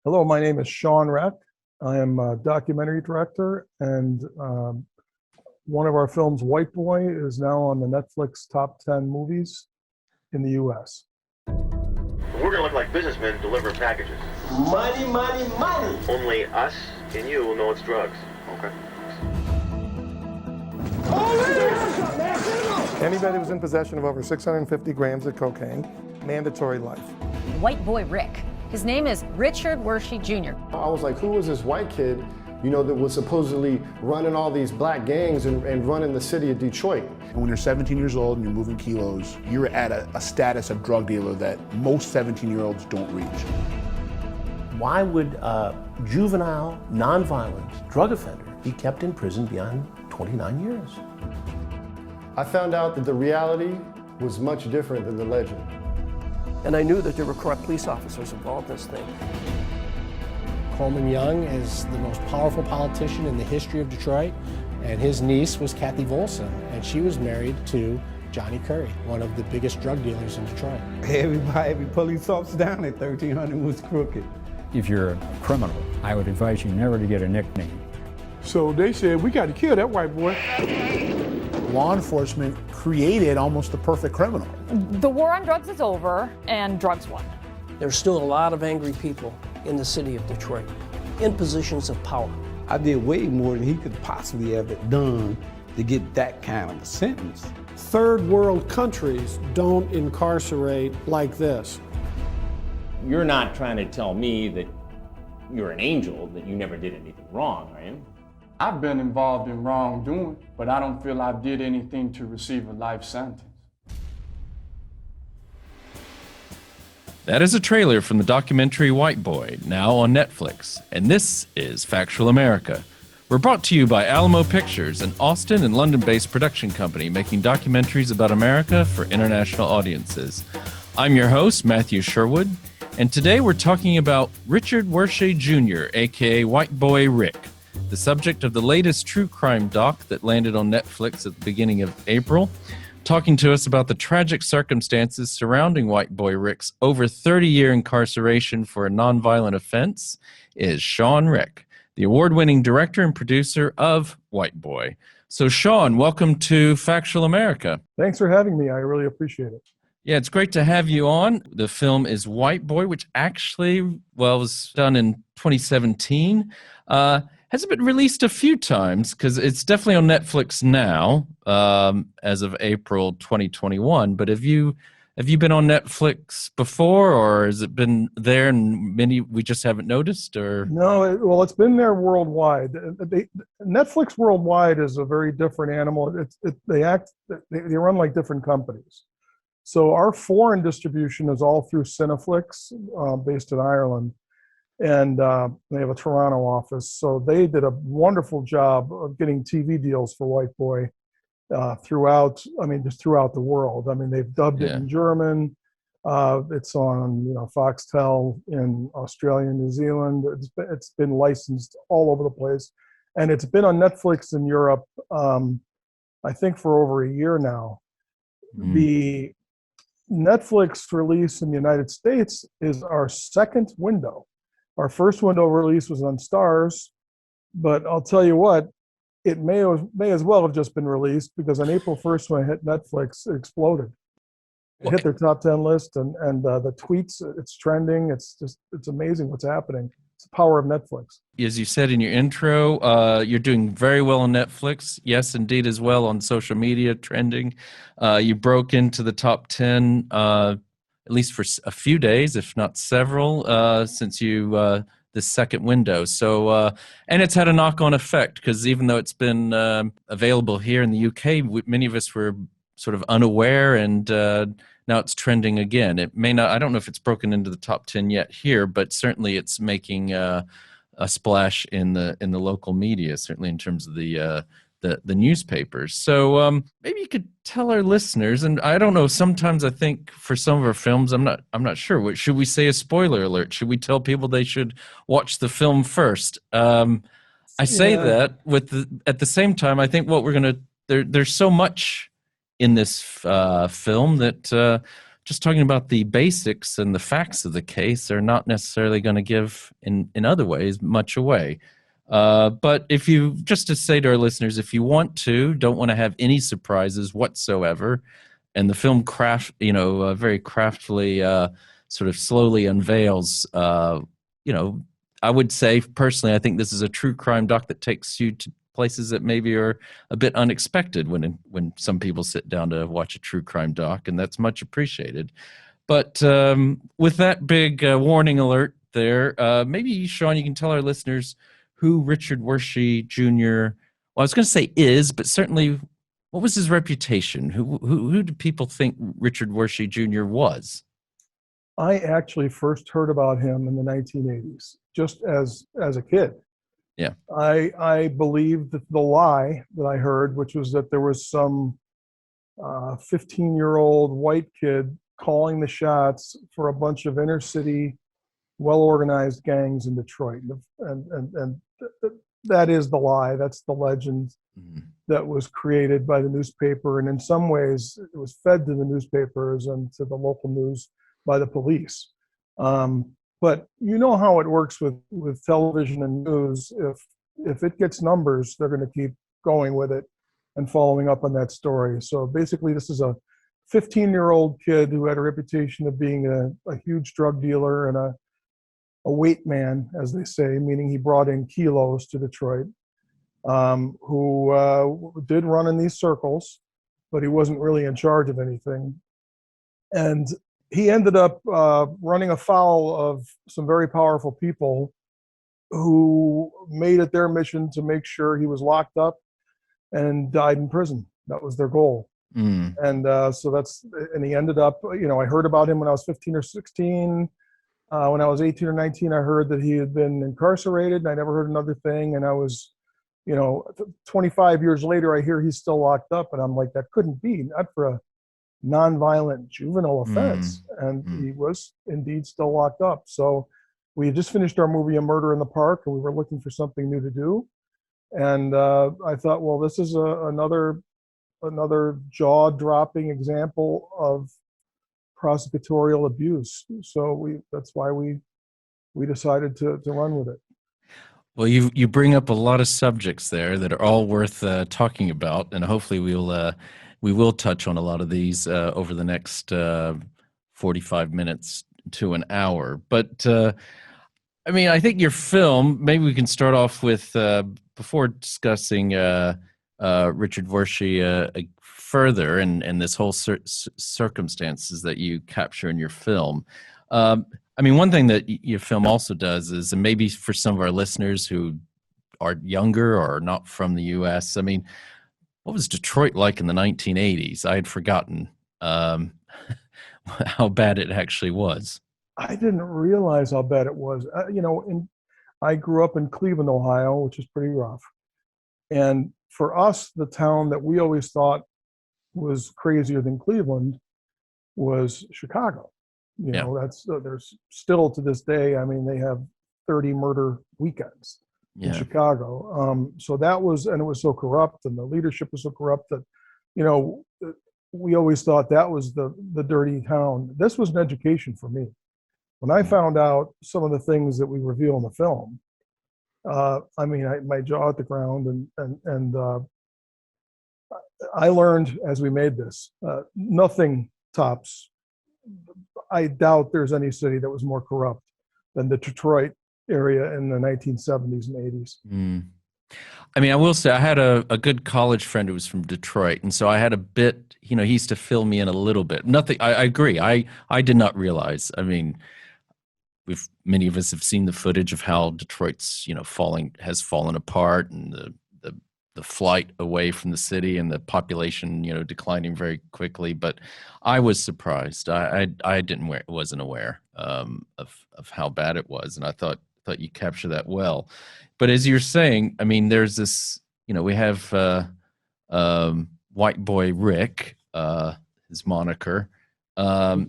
Hello, my name is Shawn Rech. I am a documentary director, and one of our films, White Boy, is now on the Netflix top 10 movies in the US. We're gonna look like businessmen delivering packages. Money, money, money! Only us and you will know it's drugs. Okay. Anybody who's in possession of over 650 grams of cocaine, mandatory life. White Boy Rick. His name is Richard Wershe Jr. I was like, who was this white kid, that was supposedly running all these black gangs and running the city of Detroit? And when you're 17 years old and you're moving kilos, you're at a status of drug dealer that most 17-year-olds don't reach. Why would a juvenile, nonviolent drug offender be kept in prison beyond 29 years? I found out that the reality was much different than the legend. And I knew that there were corrupt police officers involved in this thing. Coleman Young is the most powerful politician in the history of Detroit, and his niece was Kathy Volson, and she was married to Johnny Curry, one of the biggest drug dealers in Detroit. Every police officer down at 1300 was crooked. If you're a criminal, I would advise you never to get a nickname. So they said, we got to kill that white boy. Law enforcement created almost the perfect criminal. The war on drugs is over, and drugs won. There's still a lot of angry people in the city of Detroit, in positions of power. I did way more than he could possibly have done to get that kind of a sentence. Third world countries don't incarcerate like this. You're not trying to tell me that you're an angel, that you never did anything wrong, are you? I've been involved in wrongdoing, but I don't feel I did anything to receive a life sentence. That is a trailer from the documentary White Boy, now on Netflix, and this is Factual America. We're brought to you by Alamo Pictures, an Austin and London-based production company making documentaries about America for international audiences. I'm your host, Matthew Sherwood, and today we're talking about Richard Wershe Jr., aka White Boy Rick, the subject of the latest true crime doc that landed on Netflix at the beginning of April. Talking to us about the tragic circumstances surrounding White Boy Rick's over 30-year incarceration for a nonviolent offense is Shawn Rech, the award-winning director and producer of White Boy. So, Shawn, welcome to Factual America. Thanks for having me. I really appreciate it. Yeah, it's great to have you on. The film is White Boy, which actually, was done in 2017. Has it been released a few times? Because it's definitely on Netflix now, as of April 2021. But have you been on Netflix before, or has it been there and we just haven't noticed? Or No, it's been there worldwide. Netflix worldwide is a very different animal. They run like different companies. So our foreign distribution is all through Cineflix, based in Ireland. And they have a Toronto office. So they did a wonderful job of getting TV deals for White Boy throughout the world. I mean, they've dubbed it in German. It's on, Foxtel in Australia and New Zealand. It's been licensed all over the place. And it's been on Netflix in Europe, I think, for over a year now. Mm. The Netflix release in the United States is our second window. Our first window release was on Stars, but I'll tell you what, it may as well have just been released, because on April 1st when it hit Netflix, it exploded. It hit their top 10 list, and the tweets, it's trending. It's amazing what's happening. It's the power of Netflix. As you said in your intro, you're doing very well on Netflix. Yes, indeed, as well on social media, trending. You broke into the top 10 at least for a few days, if not several, since this second window. So, and it's had a knock-on effect, because even though it's been available here in the UK, many of us were sort of unaware, and now it's trending again. It may not, I don't know if it's broken into the top 10 yet here, but certainly it's making a splash in the local media, certainly in terms of the newspapers. So maybe you could tell our listeners, and I don't know, sometimes I think for some of our films, I'm not sure. Should we say a spoiler alert? Should we tell people they should watch the film first? I say that at the same time, I think what we're going to, there's so much in this film that just talking about the basics and the facts of the case are not necessarily going to give, in other ways, much away. But if you, just to say to our listeners, if you don't want to have any surprises whatsoever, and the film very craftily, sort of slowly unveils, I would say personally, I think this is a true crime doc that takes you to places that maybe are a bit unexpected when some people sit down to watch a true crime doc, and that's much appreciated. But with that big warning alert there, maybe, Shawn, you can tell our listeners who Richard Wershe Jr., well, I was going to say is, but certainly, what was his reputation? Who did people think Richard Wershe Jr. was? I actually first heard about him in the 1980s, just as a kid. Yeah. I believed that the lie that I heard, which was that there was some 15-year-old white kid calling the shots for a bunch of inner city, well-organized gangs in Detroit. And that is the lie. That's the legend that was created by the newspaper. And in some ways, it was fed to the newspapers and to the local news by the police. But you know how it works with television and news. If it gets numbers, they're going to keep going with it and following up on that story. So basically, this is a 15-year-old kid who had a reputation of being a huge drug dealer and a weight man, as they say, meaning he brought in kilos to Detroit, who did run in these circles, but he wasn't really in charge of anything. And he ended up running afoul of some very powerful people who made it their mission to make sure he was locked up and died in prison. That was their goal. And and he ended up, I heard about him when I was 15 or 16. When I was 18 or 19, I heard that he had been incarcerated, and I never heard another thing. And I was, 25 years later, I hear he's still locked up, and I'm like, that couldn't be, not for a nonviolent juvenile offense. And he was indeed still locked up. So we had just finished our movie, A Murder in the Park, and we were looking for something new to do. And I thought, well, this is another jaw-dropping example of prosecutorial abuse. So that's why we decided to run with it. Well, you bring up a lot of subjects there that are all worth talking about, and hopefully we will touch on a lot of these over the next 45 minutes to an hour. But I think your film, maybe we can start off with, before discussing Richard Wershe further and this whole circumstances that you capture in your film. One thing that your film also does is, and maybe for some of our listeners who are younger or not from the U.S., what was Detroit like in the 1980s? I had forgotten how bad it actually was. I didn't realize how bad it was. I grew up in Cleveland, Ohio, which is pretty rough. And for us, the town that we always thought was crazier than Cleveland was Chicago. There's still to this day, they have 30 murder weekends in Chicago. So that was, and it was so corrupt, and the leadership was so corrupt that, we always thought that was the dirty town. This was an education for me. When I found out some of the things that we reveal in the film, my jaw at the ground, and I learned as we made this, nothing tops. I doubt there's any city that was more corrupt than the Detroit area in the 1970s and 80s. I will say I had a good college friend who was from Detroit, and so I had a bit, he used to fill me in a little bit. Nothing, I agree. I did not realize. Many of us have seen the footage of how Detroit's, has fallen apart, and the flight away from the city, and the population, declining very quickly. But I was surprised. I wasn't aware of how bad it was, and I thought you captured that well. But as you're saying, there's this, we have White Boy Rick, his moniker.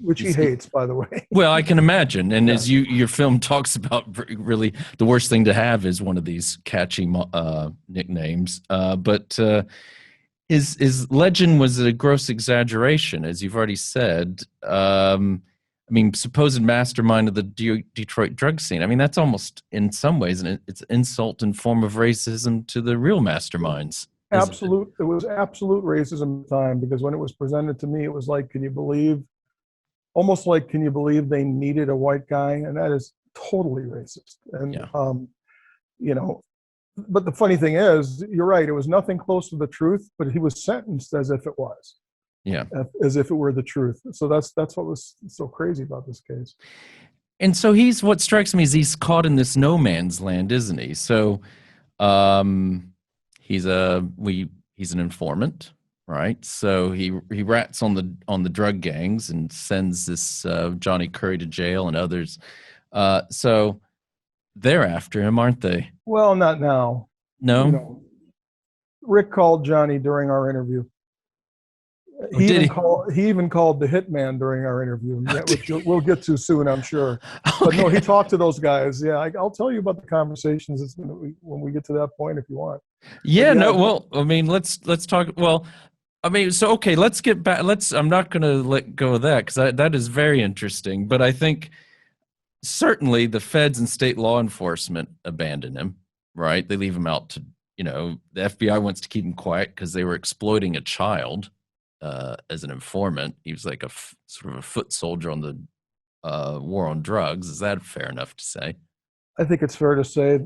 Which he hates, by the way. Well, I can imagine. And as your film talks about, really the worst thing to have is one of these catchy nicknames. But his legend was a gross exaggeration, as you've already said. I mean, supposed mastermind of the Detroit drug scene. I mean, that's almost, in some ways, it's insult and form of racism to the real masterminds. Absolute. It was absolute racism at the time, because when it was presented to me, it was like, can you believe they needed a white guy? And that is totally racist. And, you know, but the funny thing is, you're right, it was nothing close to the truth, but he was sentenced as if it was. Yeah. As if it were the truth. So that's what was so crazy about this case. And so what strikes me is he's caught in this no man's land, isn't he? So he's an informant, right? So he rats on the drug gangs and sends this Johnny Curry to jail and others. So they're after him, aren't they? Well, not now. No? You know, Rick called Johnny during our interview. He even called the hitman during our interview, which we'll get to soon, I'm sure. But no, he talked to those guys. Yeah, I'll tell you about the conversations when we get to that point, if you want. Yeah, no. Well, I mean, let's talk. Well, I mean, so okay, let's get back. I'm not going to let go of that, because that is very interesting. But I think certainly the feds and state law enforcement abandon him. Right? They leave him out to, you know, the FBI wants to keep him quiet because they were exploiting a child. As an informant. He was like sort of a foot soldier on the war on drugs. Is that fair enough to say? I think it's fair to say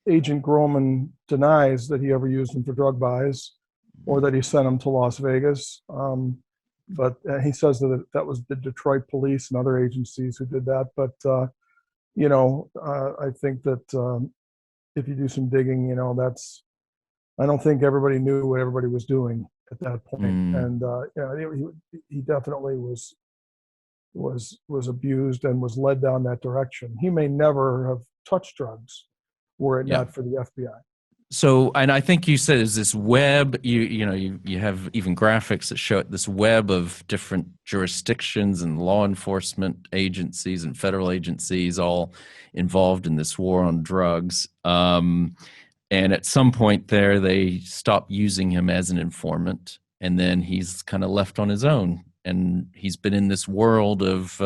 Agent Groman denies that he ever used him for drug buys or that he sent him to Las Vegas. But he says that was the Detroit police and other agencies who did that. But, you know, I think that if you do some digging, you know, I don't think everybody knew what everybody was doing at that point. And you know, he definitely was abused and was led down that direction. He may never have touched drugs were it not for the FBI. So, and I think you said is this web, you have even graphics that show this web of different jurisdictions and law enforcement agencies and federal agencies all involved in this war on drugs. And at some point there, they stop using him as an informant, and then he's kind of left on his own. And he's been in this world of,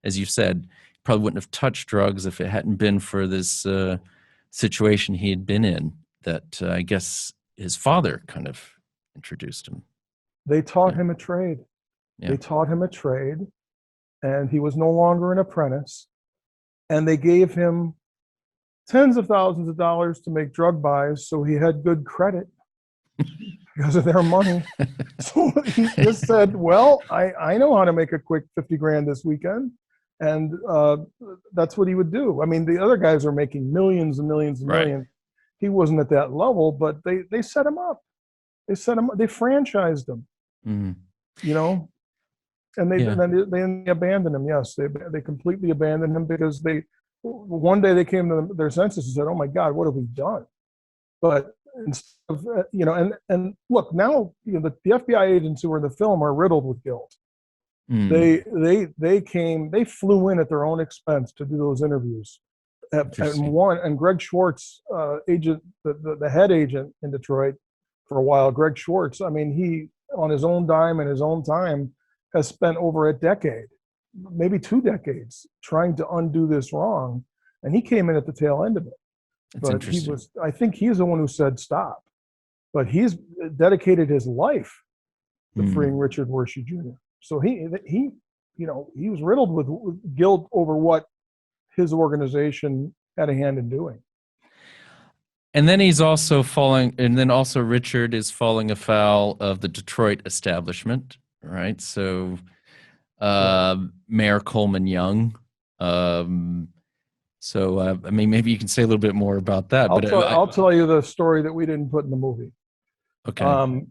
as you said, probably wouldn't have touched drugs if it hadn't been for this situation he had been in that I guess his father kind of introduced him. They taught him a trade. Yeah. They taught him a trade, and he was no longer an apprentice. And they gave him tens of thousands of dollars to make drug buys, so he had good credit because of their money. So he just said, well, I know how to make a quick 50 grand this weekend. And that's what he would do. I mean, the other guys are making millions and millions and millions. He wasn't at that level, but they set him up. They franchised him, you know, and they abandoned him. Yes, they completely abandoned him because one day they came to their senses and said, oh my God, what have we done? But instead of, you know, and look, now, you know, the FBI agents who were in the film are riddled with guilt. They flew in at their own expense to do those interviews. And Greg Schwartz, agent, the head agent in Detroit for a while, Greg Schwartz, I mean, he, on his own dime and his own time, has spent over a decade, maybe 2 decades, trying to undo this wrong. And he came in at the tail end of it. But I think he's the one who said stop. But he's dedicated his life to freeing Richard Wershe Jr. So he was riddled with guilt over what his organization had a hand in doing. And then Richard is falling afoul of the Detroit establishment, right? So Mayor Coleman Young. I mean, maybe you can say a little bit more about that. I'll tell you the story that we didn't put in the movie. Okay.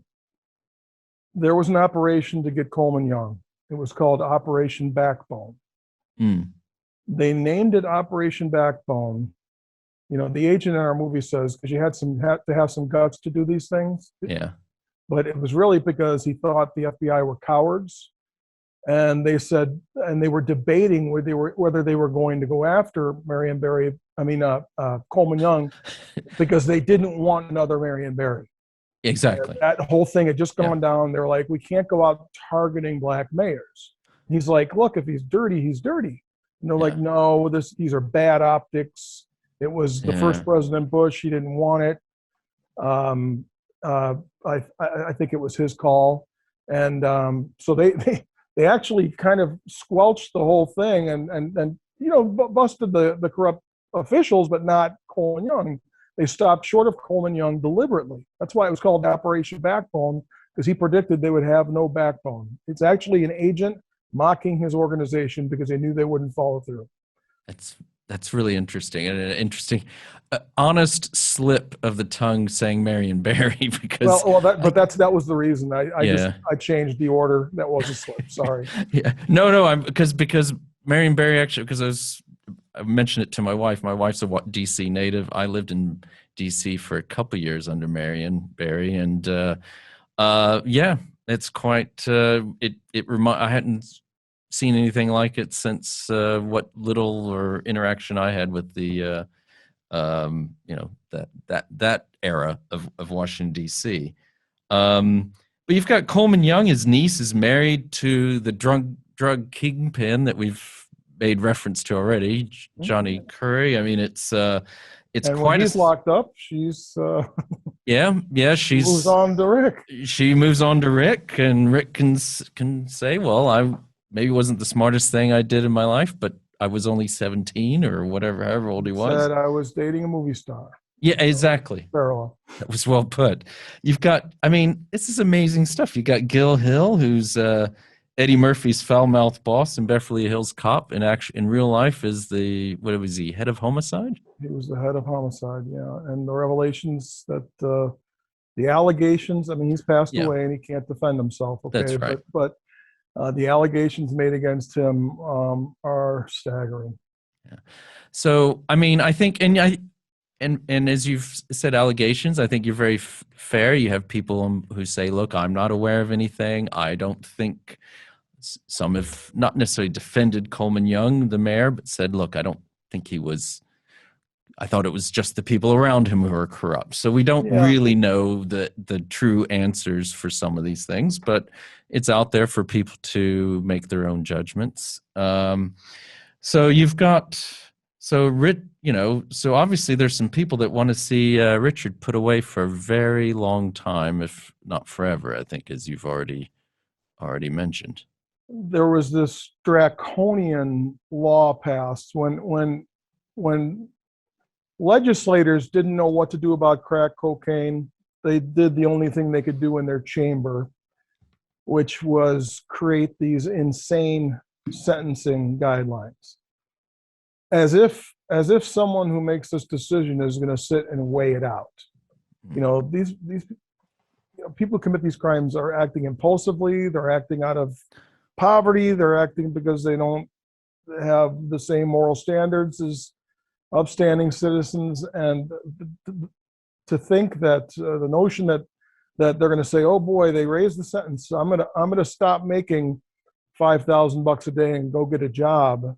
There was an operation to get Coleman Young. It was called Operation Backbone. They named it Operation Backbone. You know, the agent in our movie says, because you had to have some guts to do these things. Yeah. But it was really because he thought the FBI were cowards. And they said, and they were debating whether they were going to go after Coleman Young, because they didn't want another Marion Barry. Exactly. That whole thing had just gone down. They're like, we can't go out targeting black mayors. He's like, look, if he's dirty, he's dirty. And they're like, no, these are bad optics. It was the first President Bush. He didn't want it. I think it was his call. And so they actually kind of squelched the whole thing and busted the corrupt officials, but not Coleman Young. They stopped short of Coleman Young deliberately. That's why it was called Operation Backbone, because he predicted they would have no backbone. It's actually an agent mocking his organization because they knew they wouldn't follow through. That's really interesting, and an interesting, honest slip of the tongue saying Marion Barry, because that was the reason. I changed the order. That was a slip. Sorry. No, because Marion Barry, actually, because I mentioned it to my wife. My wife's a DC native. I lived in DC for a couple years under Marion Barry, and it's quite. I hadn't seen anything like it since what little or interaction I had with the that era of Washington D.C. But you've got Coleman Young. His niece is married to the drug kingpin that we've made reference to already, Johnny Curry. I mean, it's and quite. When he's locked up, she's she moves on to Rick. She moves on to Rick, and Rick can say, "Well, I maybe wasn't the smartest thing I did in my life, but I was only 17 or whatever, however old he was. Said I was dating a movie star." Yeah, exactly. Parallel. That was well put. You've got, I mean, this is amazing stuff. You got Gil Hill, who's Eddie Murphy's foul-mouthed boss in Beverly Hills Cop, and actually in real life is what was he, head of homicide? He was the head of homicide, yeah. And the revelations that the allegations, I mean, he's passed away and he can't defend himself. Okay, that's right. But the allegations made against him are staggering. Yeah. So, I mean, I think, and as you've said, allegations, I think you're very fair. You have people who say, look, I'm not aware of anything. I don't think. Some have not necessarily defended Coleman Young, the mayor, but said, look, I don't think he was. I thought it was just the people around him who were corrupt. So we don't really know the true answers for some of these things, but it's out there for people to make their own judgments. So you've got, so obviously there's some people that want to see Richard put away for a very long time, if not forever, I think, as you've already mentioned. There was this draconian law passed when legislators didn't know what to do about crack cocaine. They did the only thing they could do in their chamber, which was create these insane sentencing guidelines. As if someone who makes this decision is going to sit and weigh it out. These people who commit these crimes are acting impulsively. They're acting out of poverty. They're acting because they don't have the same moral standards as upstanding citizens. And to think that the notion that they're going to say, oh boy, they raised the sentence, so I'm going to stop making $5,000 a day and go get a job,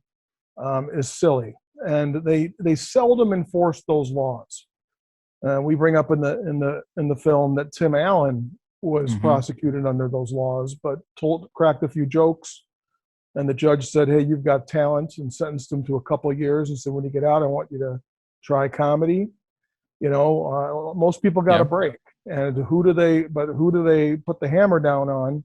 is silly. And they seldom enforce those laws. We bring up in the film that Tim Allen was prosecuted under those laws, but cracked a few jokes, and the judge said, "Hey, you've got talent," and sentenced him to a couple of years. And said, "When you get out, I want you to try comedy." Most people got a break, and who do they put the hammer down on?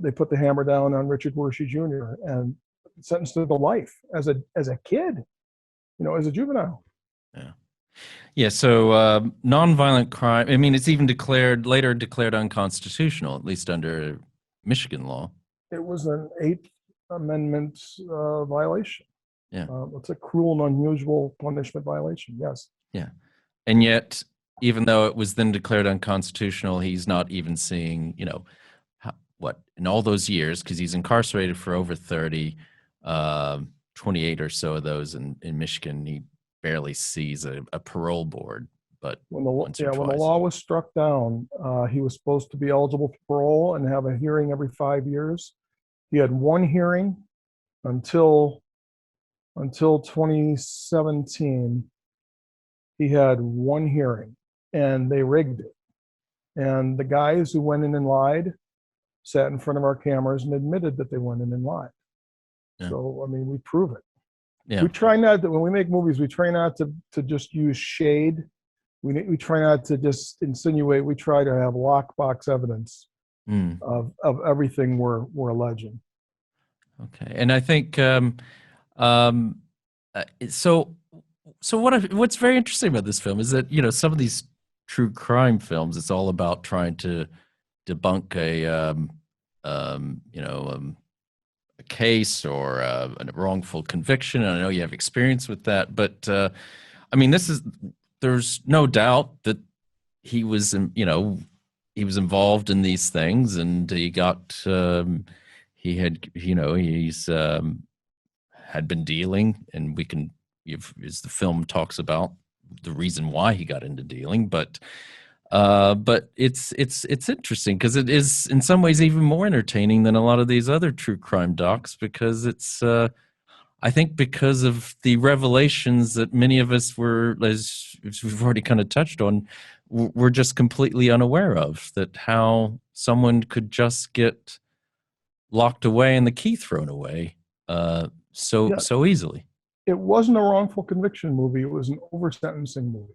They put the hammer down on Richard Wershe Jr. and sentenced to life as a kid, as a juvenile. Yeah. Yeah, so nonviolent crime, I mean, it's even later declared unconstitutional, at least under Michigan law. It was an 8th Amendment violation. Yeah. It's a cruel and unusual punishment violation, yes. Yeah. And yet, even though it was then declared unconstitutional, he's not even seeing, in all those years, because he's incarcerated for over 30, 28 or so of those in Michigan, he barely sees a parole board, but when the law was struck down, he was supposed to be eligible for parole and have a hearing every 5 years. He had one hearing until 2017. He had one hearing, and they rigged it. And the guys who went in and lied sat in front of our cameras and admitted that they went in and lied. Yeah. So, I mean, we prove it. Yeah. We try not to, when we make movies, we try not to just use shade. We try not to just insinuate. We try to have lockbox evidence of everything we're alleging. Okay. And I think, so what's very interesting about this film is that, you know, some of these true crime films, it's all about trying to debunk a case or a wrongful conviction. And I know you have experience with that, but I mean, there's no doubt that he was, he was involved in these things, and he got, he's had been dealing, and as the film talks about the reason why he got into dealing, but it's interesting because it is in some ways even more entertaining than a lot of these other true crime docs, because it's I think because of the revelations that many of us were, as we've already kind of touched on, we're just completely unaware of, that how someone could just get locked away and the key thrown away so easily. It wasn't a wrongful conviction movie. It was an over-sentencing movie.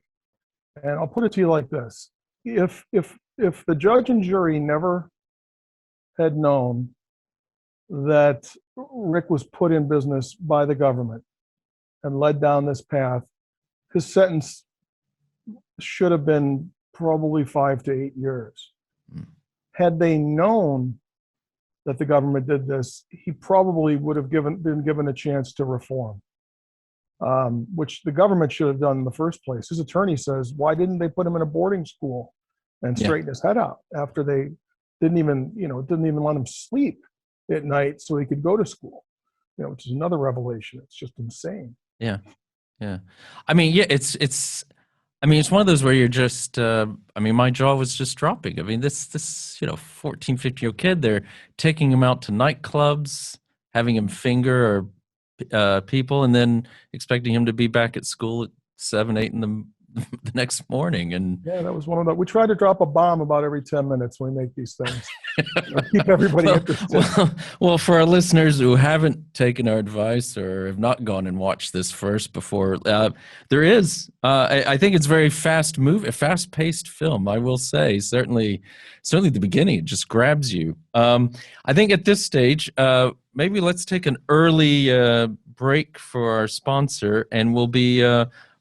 And I'll put it to you like this. If the judge and jury never had known that Rick was put in business by the government and led down this path, his sentence should have been probably 5 to 8 years. Had they known that the government did this, he probably would have been given a chance to reform, which the government should have done in the first place. His attorney says, why didn't they put him in a boarding school and straighten his head out after they didn't even let him sleep at night so he could go to school, which is another revelation. It's just insane. Yeah. I mean, it's one of those where you're just, my jaw was just dropping. I mean, this 14, 15-year-old kid, they're taking him out to nightclubs, having him finger people, and then expecting him to be back at school at 7, 8 in the next morning. And yeah, that was one of the. We try to drop a bomb about every 10 minutes when we make these things. Keep everybody interested. Well, for our listeners who haven't taken our advice or have not gone and watched this first before, there is. I think it's very a fast-paced film. I will say, certainly the beginning, it just grabs you. I think at this stage, maybe let's take an early break for our sponsor, and we'll be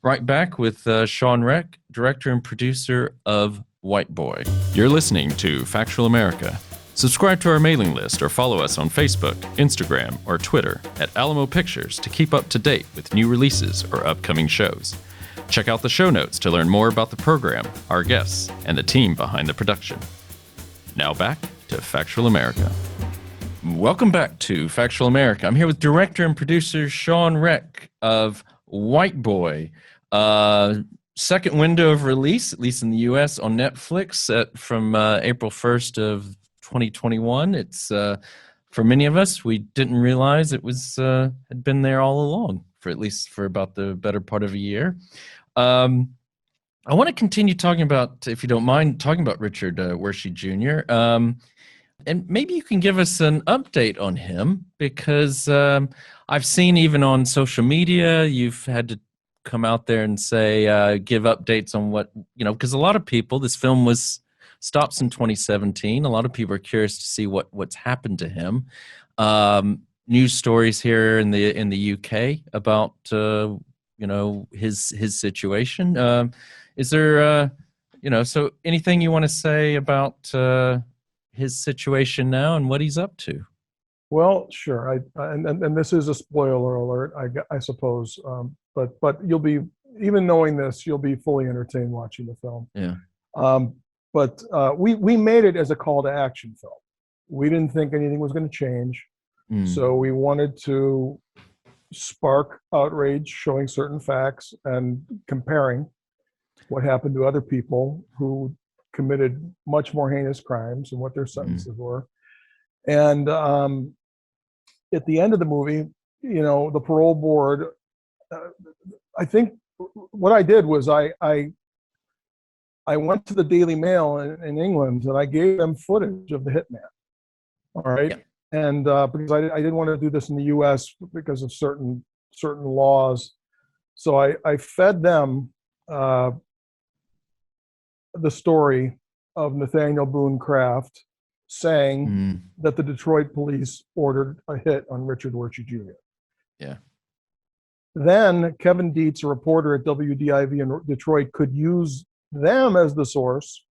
right back with Shawn Rech, director and producer of White Boy. You're listening to Factual America. Subscribe to our mailing list or follow us on Facebook, Instagram, or Twitter at Alamo Pictures to keep up to date with new releases or upcoming shows. Check out the show notes to learn more about the program, our guests, and the team behind the production. Now back to Factual America. Welcome back to Factual America. I'm here with director and producer Shawn Rech of White Boy. Second window of release, at least in the U.S., on Netflix from April 1st of 2021. It's for many of us, we didn't realize it was had been there all along, for about the better part of a year. I want to continue talking about, if you don't mind, talking about Richard Wershe Jr. And maybe you can give us an update on him, because I've seen even on social media, you've had to come out there and say, give updates on what, because a lot of people, this film stops in 2017. A lot of people are curious to see what's happened to him. News stories here in the UK about, his situation. Is there, so anything you want to say about his situation now and what he's up to? Well, sure. And this is a spoiler alert, I suppose. But you'll be, even knowing this, you'll be fully entertained watching the film. Yeah. But we made it as a call to action film. We didn't think anything was going to change. So we wanted to spark outrage, showing certain facts and comparing what happened to other people who committed much more heinous crimes and what their sentences were. And at the end of the movie, the parole board, I think what I did was I I went to the Daily Mail in England and I gave them footage of the hitman. All right. Yeah. And because I didn't want to do this in the US because of certain laws. So I fed them the story of Nathaniel Boone Craft saying that the Detroit police ordered a hit on Richard Wershe Jr. Yeah. Then Kevin Dietz, a reporter at WDIV in Detroit, could use them as the source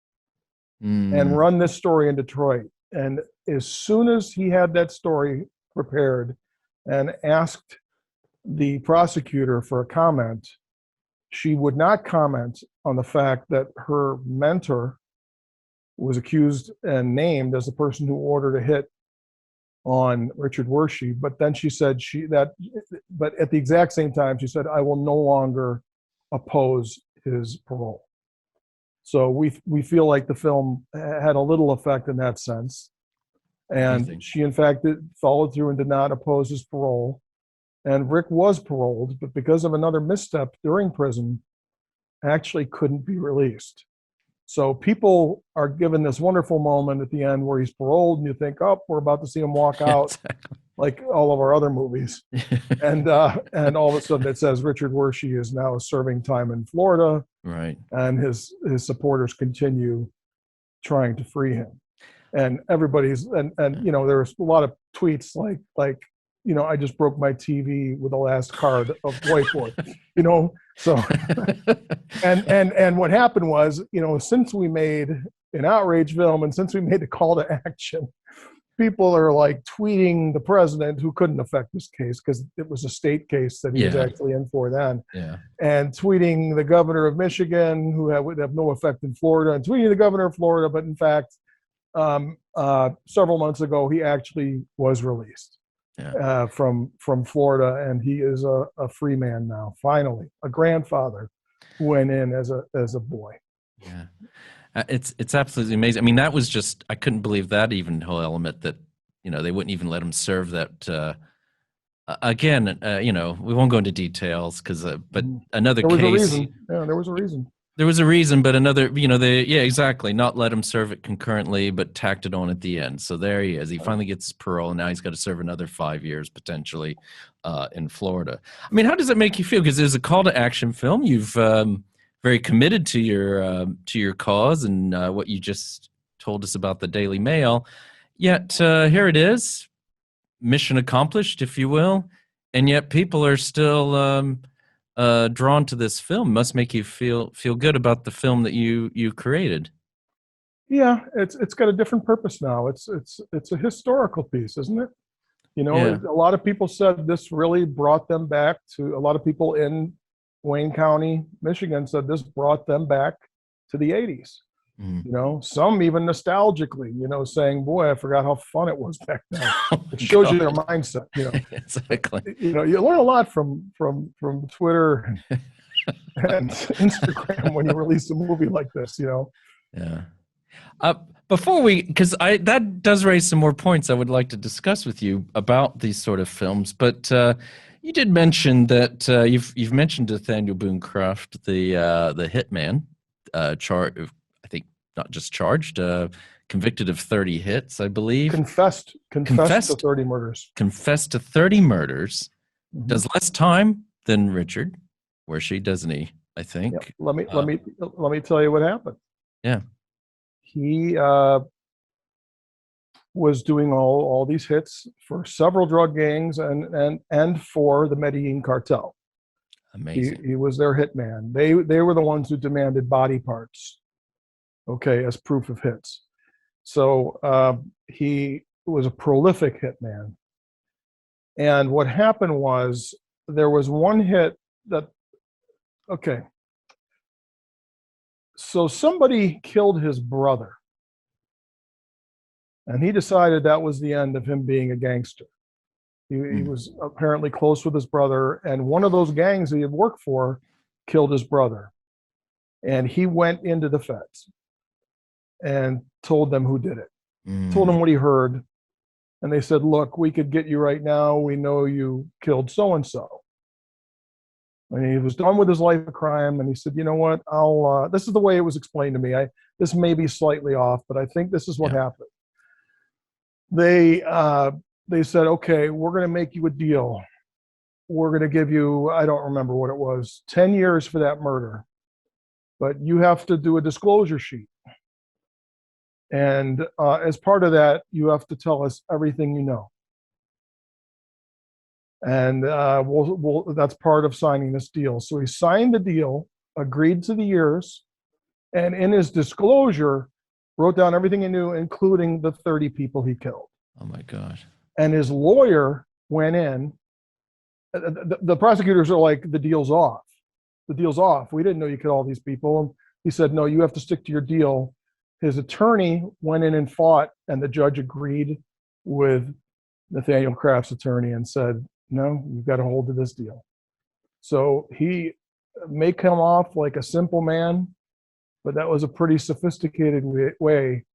and run this story in Detroit. And as soon as he had that story prepared and asked the prosecutor for a comment, she would not comment on the fact that her mentor was accused and named as the person who ordered a hit on Richard Wershe. But then she said but at the exact same time, she said, I will no longer oppose his parole. So we feel like the film had a little effect in that sense. And she, in fact, followed through and did not oppose his parole. And Rick was paroled, but because of another misstep during prison, actually couldn't be released. So people are given this wonderful moment at the end where he's paroled, and you think, oh, we're about to see him walk out, like all of our other movies. And all of a sudden it says Richard Wershe is now serving time in Florida. Right. And his supporters continue trying to free him. And everybody's, and you know, there's a lot of tweets like, you know, I just broke my TV with the last card of whiteboard, you know, so, and what happened was, you know, since we made an outrage film and since we made the call to action, people are like tweeting the president, who couldn't affect this case because it was a state case that he was actually in for then, and tweeting the governor of Michigan, who would have no effect in Florida, and tweeting the governor of Florida, but in fact, several months ago, he actually was released from Florida, and he is a free man now. Finally, a grandfather who went in as a boy. Yeah, it's absolutely amazing. I mean, that was just, I couldn't believe that even whole element that, you know, they wouldn't even let him serve that. Again, you know, we won't go into details because, but another there was case. A reason. Yeah, there was a reason. There was a reason, but another, you know, exactly, not let him serve it concurrently, but tacked it on at the end. So there he is. He finally gets parole, and now he's got to serve another 5 years potentially in Florida. I mean, how does that make you feel? Because there's a call to action film. You've very committed to your cause and what you just told us about the Daily Mail. Yet here it is, mission accomplished, if you will, and yet people are still drawn to this film. Must make you feel good about the film that you created. Yeah, it's got a different purpose now. It's a historical piece, isn't it? You know, a lot of people said this really brought them back to, a lot of people in Wayne County, Michigan said this brought them back to the 80s. You know, some even nostalgically, you know, saying, boy, I forgot how fun it was back then. It shows you their mindset, you know. Exactly. You know, you learn a lot from Twitter and Instagram when you release a movie like this, you know. Yeah. Before because that does raise some more points I would like to discuss with you about these sort of films, but you did mention that you've mentioned Nathaniel Boone Craft, the hitman, not just charged, convicted of 30 hits, I believe. Confessed to 30 murders. Confessed to 30 murders. Does less time than Richard Wershe, doesn't he? I think. Yeah. Let me tell you what happened. Yeah. He was doing all these hits for several drug gangs and for the Medellin cartel. Amazing. He was their hitman. They were the ones who demanded body parts, okay, as proof of hits. So he was a prolific hitman. And what happened was there was one hit that, okay, so somebody killed his brother. And he decided that was the end of him being a gangster. He was apparently close with his brother, and one of those gangs he had worked for killed his brother. And he went into the feds and told them who did it, told them what he heard. And they said, look, we could get you right now. We know you killed so-and-so. And he was done with his life of crime, and he said, "You know what? This is the way it was explained to me. This may be slightly off, but I think this is what happened." They said, "Okay, we're going to make you a deal. We're going to give you, I don't remember what it was, 10 years for that murder, but you have to do a disclosure sheet. And as part of that, you have to tell us everything you know. And that's part of signing this deal." So he signed the deal, agreed to the years, and in his disclosure, wrote down everything he knew, including the 30 people he killed. Oh my God. And his lawyer went in. The prosecutors are like, "The deal's off. The deal's off. We didn't know you killed all these people." And he said, "No, you have to stick to your deal." His attorney went in and fought, and the judge agreed with Nathaniel Craft's attorney and said, "No, you've got to hold to this deal." So he may come off like a simple man, but that was a pretty sophisticated way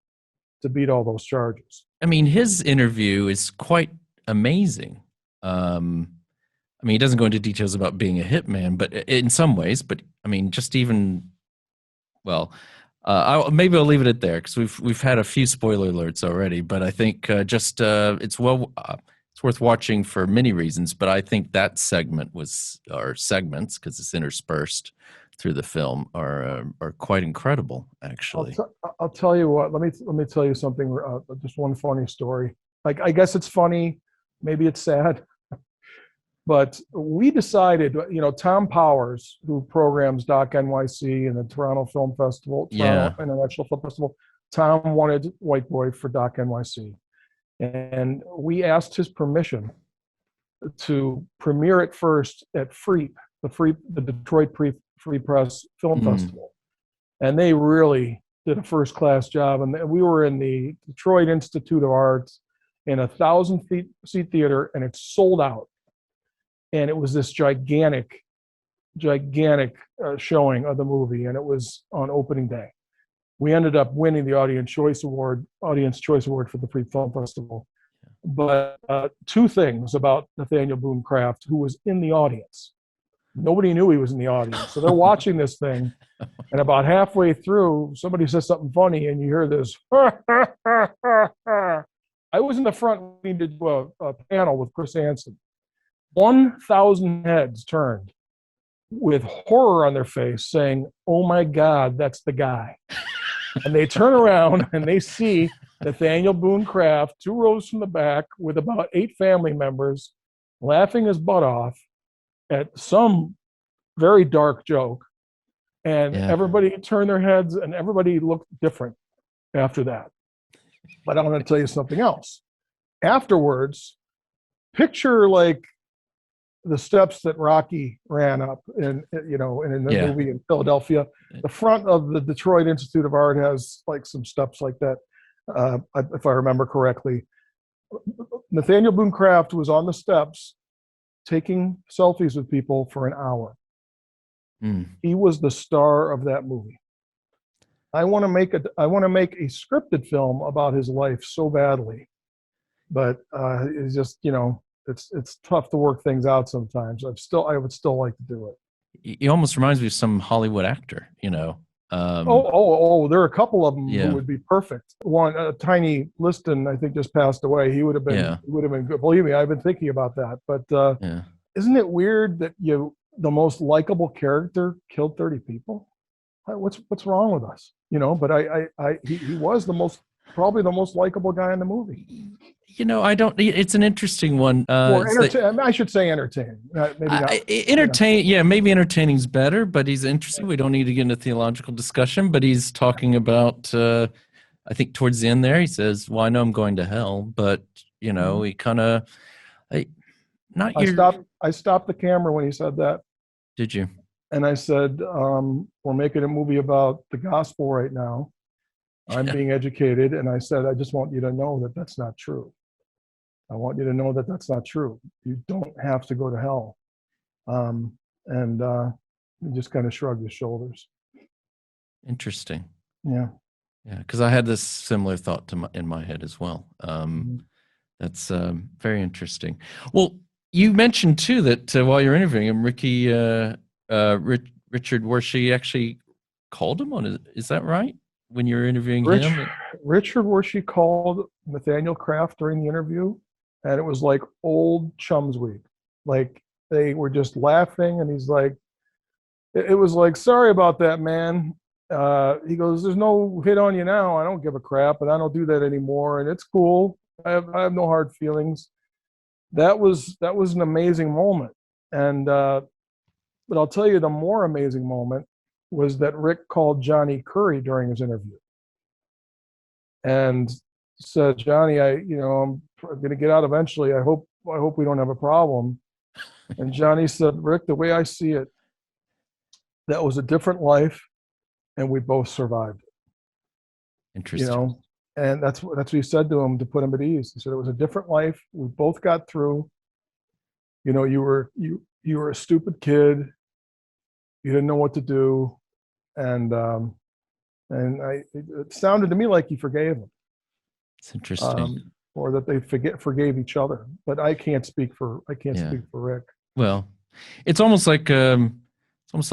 to beat all those charges. I mean, his interview is quite amazing. I mean, he doesn't go into details about being a hitman, but in some ways, but I mean, just even, well, maybe I'll leave it at there because we've had a few spoiler alerts already, but I think it's worth watching for many reasons. But I think that segment or segments, because it's interspersed through the film, are quite incredible. Actually, I'll tell you what. Let me tell you something. Just one funny story. Like, I guess it's funny, maybe it's sad. But we decided, Tom Powers, who programs Doc NYC and the Toronto Film Festival, Toronto International Film Festival, Tom wanted White Boy for Doc NYC. And we asked his permission to premiere it first at FREEP, the Detroit Free Press Film Festival. And they really did a first-class job. And we were in the Detroit Institute of Arts in a 1,000-seat theater, and it sold out. And it was this gigantic showing of the movie, and it was on opening day. We ended up winning the Audience Choice Award for the Free Film Festival. But two things about Nathaniel Boone Craft, who was in the audience. Nobody knew he was in the audience. So they're watching this thing, and about halfway through, somebody says something funny, and you hear this. I was in the front, we did a panel with Chris Hansen. 1,000 heads turned with horror on their face saying, "Oh my God, that's the guy." And they turn around and they see Nathaniel Boone Craft 2 rows from the back with about 8 family members laughing his butt off at some very dark joke. And everybody turned their heads and everybody looked different after that. But I'm going to tell you something else. Afterwards, picture like the steps that Rocky ran up in the movie in Philadelphia. The front of the Detroit Institute of Art has like some steps like that, if I remember correctly. Nathaniel Boone Craft was on the steps taking selfies with people for an hour. He was the star of that movie. I want to make a scripted film about his life so badly, but it's just, it's tough to work things out sometimes. I would still like to do it. He almost reminds me of some Hollywood actor, there are a couple of them who would be perfect. One, Tiny Liston, I think, just passed away. He would have been good. Believe me, I've been thinking about that. But isn't it weird that the most likable character killed 30 people? What's wrong with us? But he was probably the most likable guy in the movie. It's an interesting one. I should say entertaining. Maybe not. Maybe entertaining's better, but he's interesting. We don't need to get into theological discussion, but he's talking about, I think towards the end there, he says, "Well, I know I'm going to hell," but, he kind of, I stopped the camera when he said that. Did you? And I said, we're making a movie about the gospel right now. I'm being educated. And I said, I just want you to know that that's not true. I want you to know that that's not true. You don't have to go to hell. He just kind of shrugged his shoulders. Interesting. Yeah. Yeah, because I had this similar thought in my head as well. That's very interesting. Well, you mentioned too that while you're interviewing him, Ricky Richard Wershe actually called him on it. Is that right? When you were interviewing him? Richard Wershe called Nathaniel Craft during the interview, and it was like old chums week. Like they were just laughing, and he's like, it was like, sorry about that, man. He goes, there's no hit on you now. I don't give a crap, and I don't do that anymore, and it's cool. I have no hard feelings. That was an amazing moment. And but I'll tell you, the more amazing moment was that Rick called Johnny Curry during his interview and said, Johnny, I'm going to get out eventually. I hope we don't have a problem. And Johnny said, Rick, the way I see it, that was a different life, and we both survived it. Interesting. And that's what he said to him to put him at ease. He said it was a different life. We both got through. You were a stupid kid. You didn't know what to do, and it sounded to me like he forgave him. It's interesting. Or that they forgave each other. But I can't speak for Rick. Well, it's almost like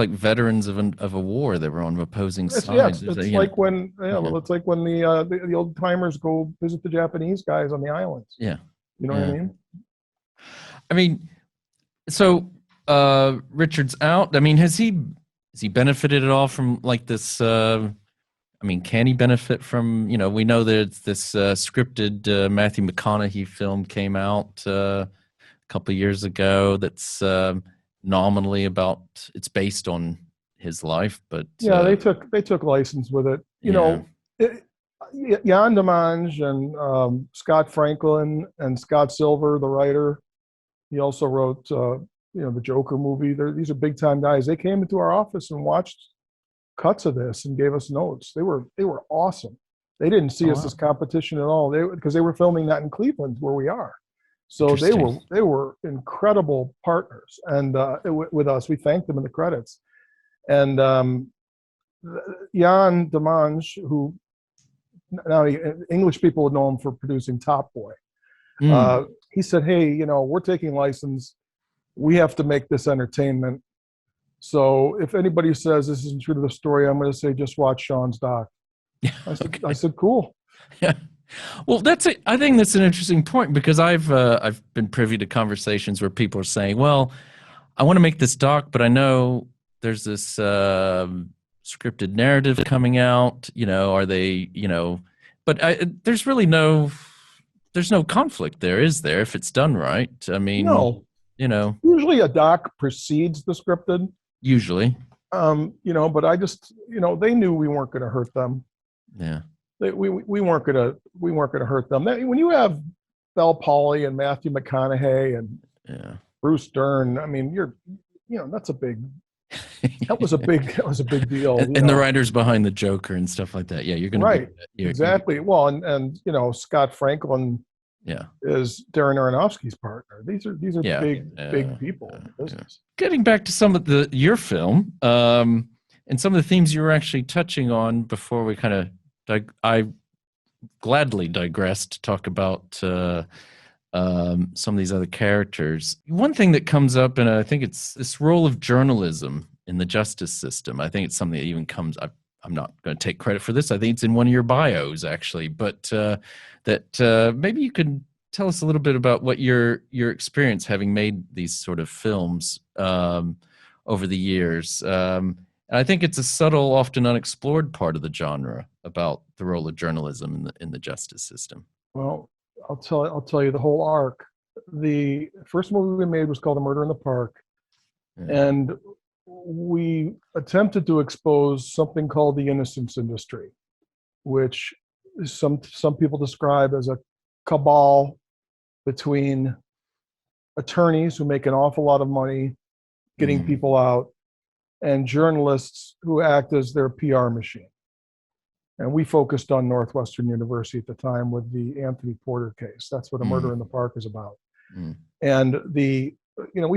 veterans of a war that were on opposing sides. It's like when it's like when the old timers go visit the Japanese guys on the islands. Yeah, what I mean. I mean, so Richard's out. I mean, has he benefited at all from like this? Can he benefit from? We know that this scripted Matthew McConaughey film came out a couple of years ago. That's nominally it's based on his life, but they took license with it. Jan DeMange and Scott Franklin and Scott Silver, the writer. He also wrote the Joker movie. These are big time guys. They came into our office and watched cuts of this and gave us notes. They were awesome. They didn't see us as competition at all. Because they were filming that in Cleveland where we are. So they were incredible partners, and with us, we thanked them in the credits. And Jan DeMange, who now English people would know him for producing Top Boy, he said, "Hey, we're taking license. We have to make this entertainment. So if anybody says this isn't true to the story, I'm going to say just watch Shawn's doc." I said, "Cool." Yeah. Well, I think that's an interesting point, because I've been privy to conversations where people are saying, "Well, I want to make this doc, but I know there's this scripted narrative coming out. Are they? But there's really no conflict there, is there? If it's done right, I mean, no. Usually a doc precedes the scripted. Usually, but I just, they knew we weren't going to hurt them. Yeah. We weren't gonna hurt them. When you have Bel Powley and Matthew McConaughey and Bruce Dern, I mean, that was a big deal. And the writers behind the Joker and stuff like that. Yeah, you're gonna exactly. Well, and Scott Franklin, is Darren Aronofsky's partner. These are big people in the business. Getting back to some of your film, and some of the themes you were actually touching on before we kind of. I gladly digress to talk about some of these other characters. One thing that comes up, and I think it's this role of journalism in the justice system. I think it's something that even comes up. I'm not going to take credit for this. I think it's in one of your bios, actually. But that maybe you could tell us a little bit about what your experience having made these sort of films over the years. And I think it's a subtle, often unexplored part of the genre about the role of journalism in the justice system. Well, I'll tell you the whole arc. The first movie we made was called A Murder in the Park, and we attempted to expose something called the innocence industry, which some people describe as a cabal between attorneys who make an awful lot of money getting people out, and journalists who act as their PR machine. And we focused on Northwestern University at the time with the Anthony Porter case. That's what A Murder in the Park is about. And we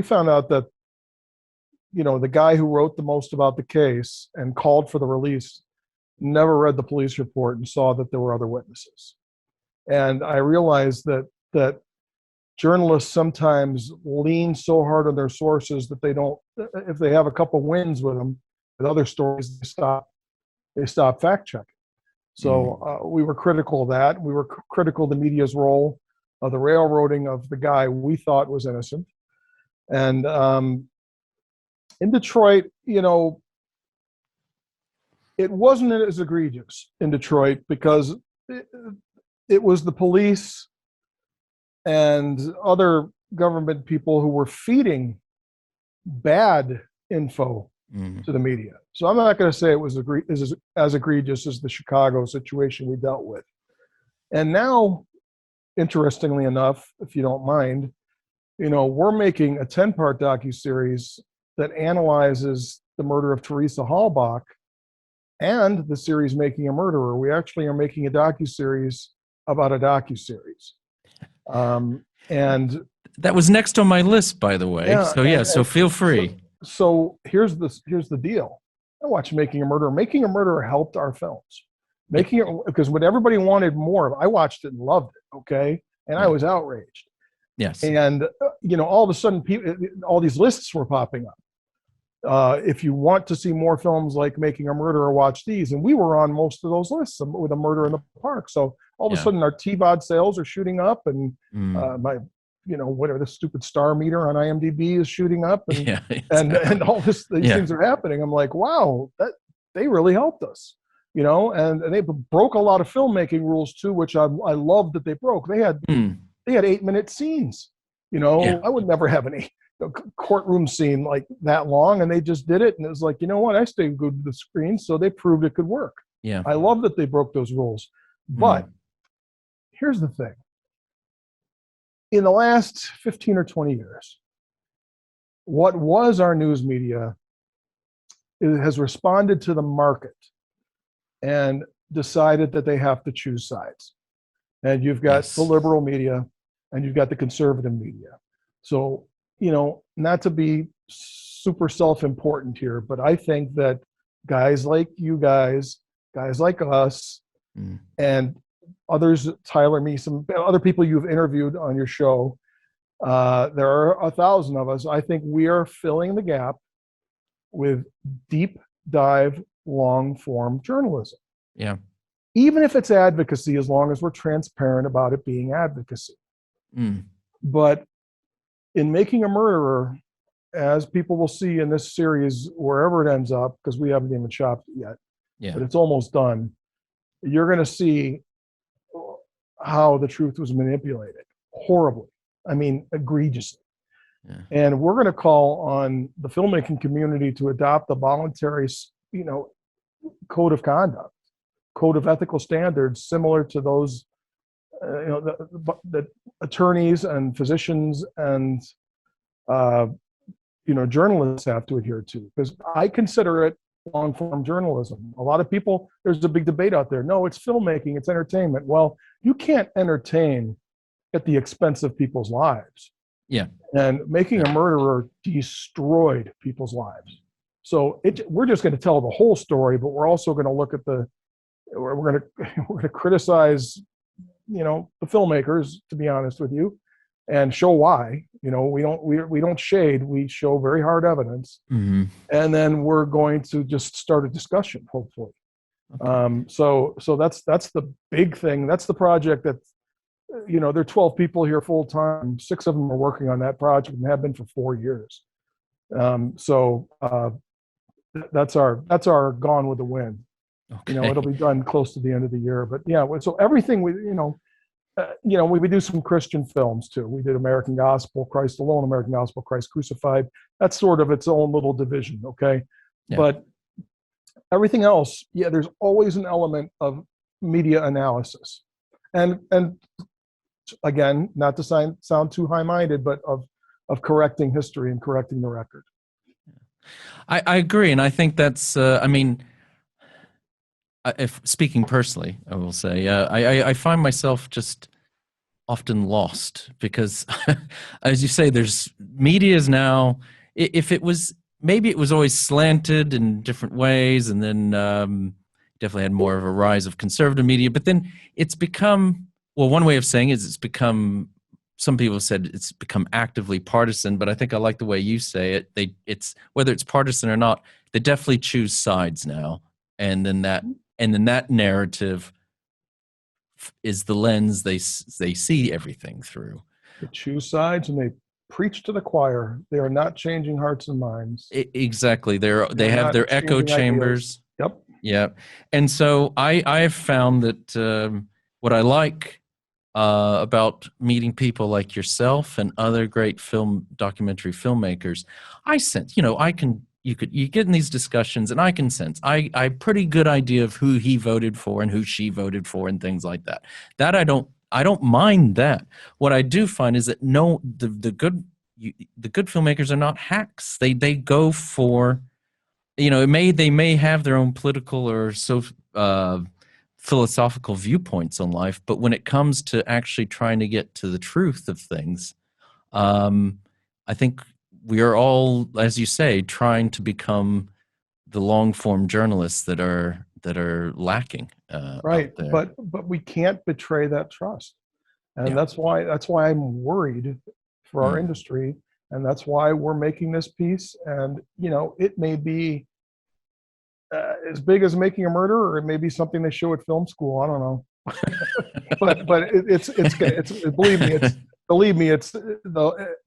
found out that, the guy who wrote the most about the case and called for the release never read the police report and saw that there were other witnesses. And I realized that journalists sometimes lean so hard on their sources that they don't, if they have a couple wins with them, with other stories, they stop fact checking. So we were critical of that. We were critical of the media's role of the railroading of the guy we thought was innocent. And in Detroit, you know, it wasn't as egregious in Detroit because it was the police and other government people who were feeding bad info to the media. So I'm not going to say it was as egregious as the Chicago situation we dealt with. And now, interestingly enough, if you don't mind, you know, we're making a 10-part docuseries that analyzes the murder of Teresa Halbach and the series Making a Murderer. We actually are making a docuseries about a docuseries. And that was next on my list, by the way. Yeah, so feel free. So here's the deal. I watched Making a Murderer. Making a Murderer helped our films. Making it, because when everybody wanted more of it, I watched it and loved it, okay? And I was outraged. Yes. And, you know, all of a sudden, all these lists were popping up. If you want to see more films like Making a Murderer, watch these. And we were on most of those lists with A Murder in the Park. So all of a sudden, our TVOD sales are shooting up, and my, you know, whatever the stupid star meter on IMDb is shooting up, and and all these things are happening. I'm like, wow, they really helped us, you know. And they broke a lot of filmmaking rules too, which I love that they broke. They had 8-minute scenes, you know. I would never have any courtroom scene like that long, and they just did it, and it was like, you know what, I stayed good with the screen, so they proved it could work. I love that they broke those rules. But here's the thing. In the last 15 or 20 years, what was our news media has responded to the market and decided that they have to choose sides. And you've got the liberal media and you've got the conservative media. So, you know, not to be super self-important here, but I think that guys like you guys like us, and others, Tyler, me, some other people you've interviewed on your show, there are 1,000 of us. I think we are filling the gap with deep dive, long form journalism. Yeah. Even if it's advocacy, as long as we're transparent about it being advocacy. But in Making a Murderer, as people will see in this series, wherever it ends up, because we haven't even shopped it yet, but it's almost done, you're going to see how the truth was manipulated horribly. I mean, egregiously. And we're going to call on the filmmaking community to adopt a voluntary, you know, code of conduct, code of ethical standards similar to those, you know, the attorneys and physicians and, you know, journalists have to adhere to. Because I consider it long-form journalism. A lot of people, there's a big debate out there. No, it's filmmaking, it's entertainment. Well, you can't entertain at the expense of people's lives. And Making a Murderer destroyed people's lives. So we're just going to tell the whole story, but we're also going to look at we're going to criticize, you know, the filmmakers, to be honest with you, and show why. You know, we don't shade, we show very hard evidence. And then we're going to just start a discussion, hopefully. So that's the big thing. That's the project that, you know, there are 12 people here full time. 6 of them are working on that project and have been for 4 years. That's our Gone with the Wind. You know, it'll be done close to the end of the year. But yeah, so everything we do some Christian films too. We did American Gospel, Christ Alone, American Gospel, Christ Crucified. That's sort of its own little division, okay? But everything else, there's always an element of media analysis. And again, not to sound too high-minded, but of correcting history and correcting the record. I agree, and I think that's, I mean, if speaking personally, I will say, I find myself just often lost because, as you say, there's media's now. If it was, maybe it was always slanted in different ways, and then definitely had more of a rise of conservative media. But then it's become, well, one way of saying it is it's become some people have said it's become actively partisan, but I think I like the way you say it. It's whether it's partisan or not, they definitely choose sides now, and then that narrative is the lens they see everything through. They choose sides and they preach to the choir. They are not changing hearts and minds. Exactly. They have their echo chambers. Ideas. Yep. And so I have found that what I like about meeting people like yourself and other great documentary filmmakers, I sense, you get in these discussions and I can sense I pretty good idea of who he voted for and who she voted for and things like that. That I don't mind that. What I do find is that the good filmmakers are not hacks. They go for, they may have their own political or philosophical viewpoints on life, but when it comes to actually trying to get to the truth of things, I think we are all, as you say, trying to become the long form journalists that are lacking. Right, out there. but we can't betray that trust, and that's why I'm worried for our industry, and that's why we're making this piece. And it may be as big as Making a Murder, or it may be something they show at film school. I don't know, but it's believe me, it's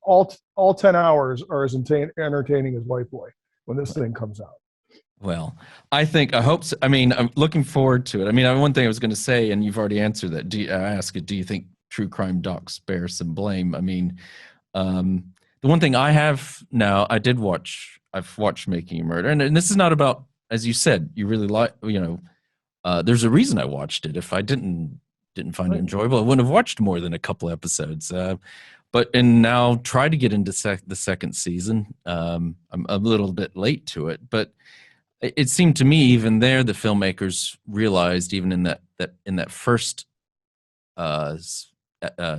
all 10 hours are as entertaining as White Boy when this thing comes out. Well, I hope so. I mean, I'm looking forward to it. I mean, one thing I was going to say, and you've already answered that. Do you think true crime docs bear some blame? I mean, the one thing I have now, I've watched Making a Murder, and this is not about, as you said, you really like, there's a reason I watched it. If I didn't find it enjoyable, I wouldn't have watched more than a couple episodes. And now try to get into the second season. I'm a little bit late to it, but it seemed to me even there the filmmakers realized, even in that first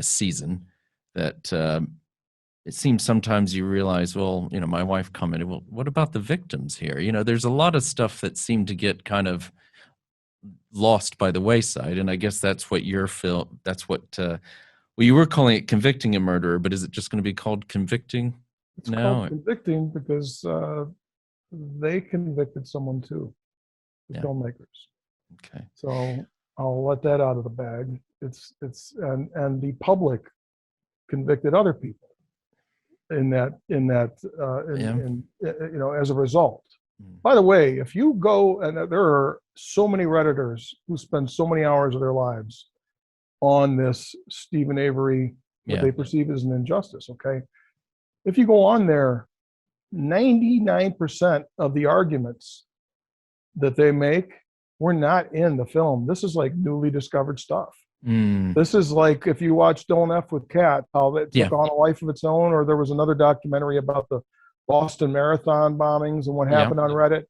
season, that it seems sometimes you realize, well, my wife commented, well, what about the victims here? There's a lot of stuff that seemed to get kind of lost by the wayside, and I guess that's what you were calling it Convicting a Murderer, but is it just going to be called Convicting it's now? Called Convicting because they convicted someone too, the filmmakers. Okay. So I'll let that out of the bag. And the public convicted other people as a result. By the way, if you go, and there are so many Redditors who spend so many hours of their lives on this Stephen Avery, what they perceive as an injustice, okay? If you go on there, 99% of the arguments that they make were not in the film. This is like newly discovered stuff. This is like if you watch Don't F with Cat, how it took on a life of its own, or there was another documentary about the Boston Marathon bombings and what happened on Reddit.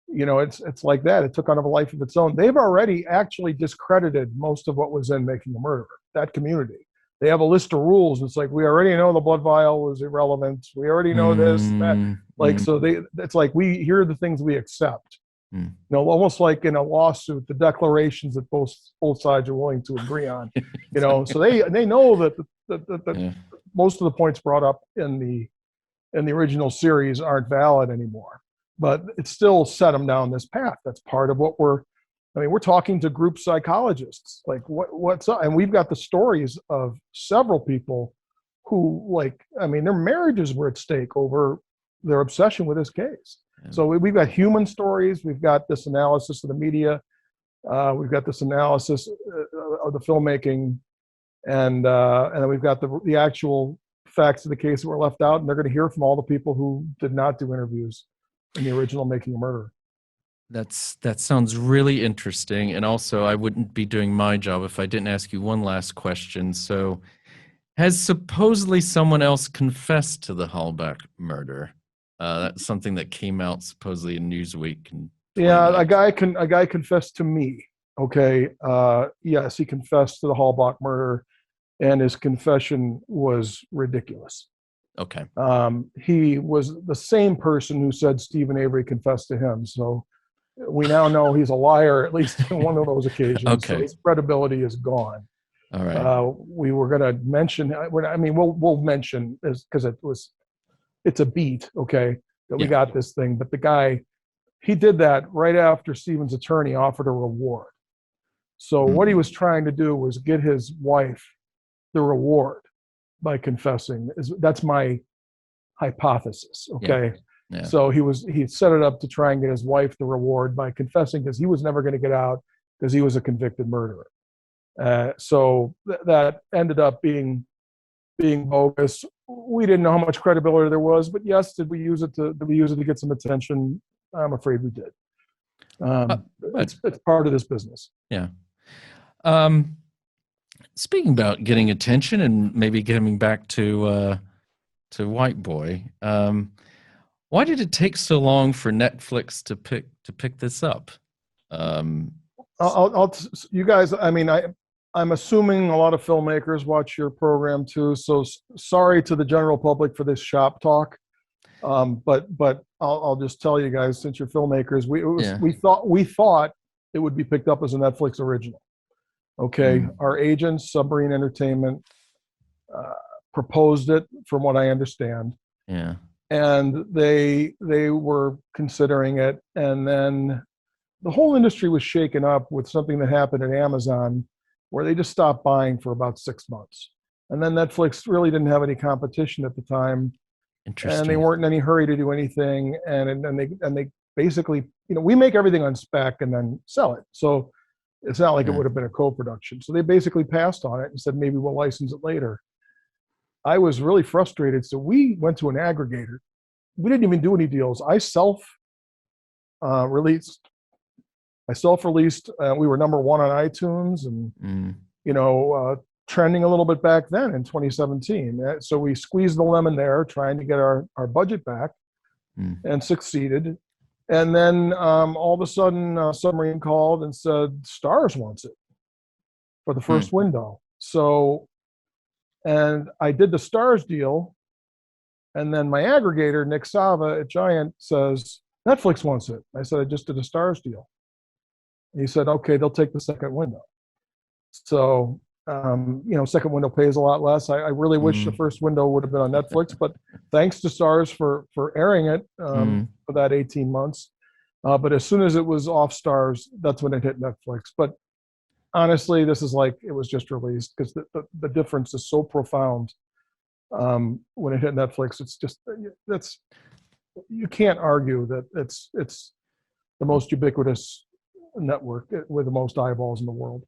It's like that. It took on a life of its own. They've already actually discredited most of what was in Making a Murderer, that community. They have a list of rules. It's like, we already know the blood vial was irrelevant. We already know this, that. So it's like, here are the things we accept. Almost like in a lawsuit, the declarations that both sides are willing to agree on. So they know that most of the points brought up in the original series aren't valid anymore. But it still set them down this path. That's part of what we're talking to group psychologists, like what's up? And we've got the stories of several people who, their marriages were at stake over their obsession with this case. So we've got human stories. We've got this analysis of the media. We've got this analysis of the filmmaking, and then we've got the actual facts of the case that were left out. And they're going to hear from all the people who did not do interviews in the original Making a Murderer. That sounds really interesting. And also, I wouldn't be doing my job if I didn't ask you one last question. So, has supposedly someone else confessed to the Halbach murder? That's something that came out supposedly in Newsweek. A guy confessed to me. Okay. Yes, he confessed to the Halbach murder, and his confession was ridiculous. Okay. He was the same person who said Stephen Avery confessed to him. So we now know he's a liar, at least on one of those occasions. Okay. So his credibility is gone. All right. We were going to mention, I mean, we'll mention this because it's a beat, okay, that we got this thing. But the guy, he did that right after Stephen's attorney offered a reward. So what he was trying to do was get his wife the reward by confessing. That's my hypothesis, okay? Yeah. So he set it up to try and get his wife the reward by confessing, because he was never going to get out because he was a convicted murderer. So that ended up being bogus. We didn't know how much credibility there was, but yes, did we use it to get some attention? I'm afraid we did. It's part of this business. Yeah. Speaking about getting attention and maybe getting back to White Boy, why did it take so long for Netflix to pick this up? You guys, I mean, I'm assuming a lot of filmmakers watch your program too, so sorry to the general public for this shop talk. But I'll just tell you guys, since you're filmmakers, we thought it would be picked up as a Netflix original. Okay, our agents, Submarine Entertainment, proposed it, from what I understand. Yeah, and they were considering it, and then the whole industry was shaken up with something that happened at Amazon, where they just stopped buying for about 6 months, and then Netflix really didn't have any competition at the time. And they weren't in any hurry to do anything, and they basically, we make everything on spec and then sell it. So it's not like it would have been a co-production. So they basically passed on it and said, maybe we'll license it later. I was really frustrated. So we went to an aggregator. We didn't even do any deals. I self-released. We were number 1 on iTunes, and, trending a little bit back then in 2017. So we squeezed the lemon there, trying to get our budget back, and succeeded. And then all of a sudden, Submarine called and said, Starz wants it for the first window. So, and I did the Starz deal. And then my aggregator, Nick Sava at Giant, says, Netflix wants it. I said, I just did a Starz deal. And he said, okay, they'll take the second window. So, second window pays a lot less. I really wish the first window would have been on Netflix, but thanks to Starz for airing it for that 18 months. But as soon as it was off Starz, that's when it hit Netflix. But honestly, this is like it was just released, because the difference is so profound when it hit Netflix. It's just, you can't argue that it's the most ubiquitous network with the most eyeballs in the world.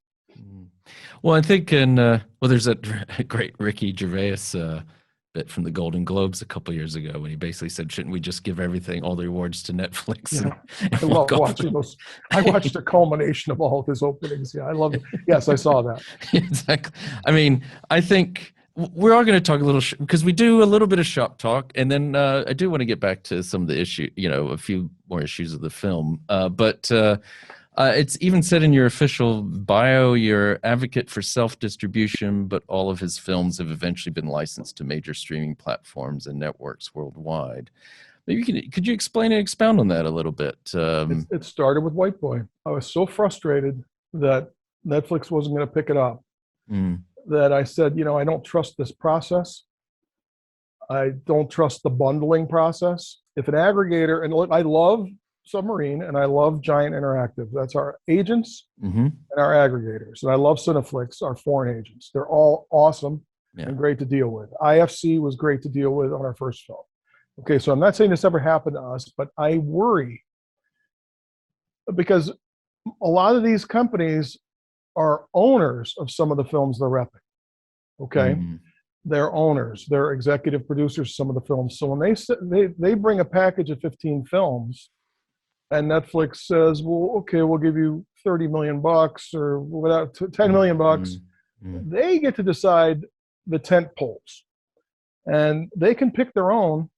Well, I think there's that great Ricky Gervais bit from the Golden Globes a couple years ago when he basically said, shouldn't we just give all the awards to Netflix? Yeah. I love watching those. I watched the culmination of all of his openings. Yeah, I love it. Yes, I saw that. Exactly. I mean, I think we're all going to talk a little, because we do a little bit of shop talk, and then I do want to get back to some of the issue, a few more issues of the film. But it's even said in your official bio, you're advocate for self-distribution, but all of his films have eventually been licensed to major streaming platforms and networks worldwide. Maybe could you explain and expound on that a little bit? It started with White Boy. I was so frustrated that Netflix wasn't going to pick it up that I said, I don't trust this process. I don't trust the bundling process. If an aggregator, and look, I love Submarine and I love Giant Interactive. That's our agents and our aggregators. And I love Cineflix, our foreign agents. They're all awesome and great to deal with. IFC was great to deal with on our first film. Okay, so I'm not saying this ever happened to us, but I worry because a lot of these companies are owners of some of the films they're repping. Okay, they're owners, they're executive producers of some of the films. So when they bring a package of 15 films, and Netflix says, well, okay, we'll give you $30 million or without $10 million. They get to decide the tent poles, and they can pick their own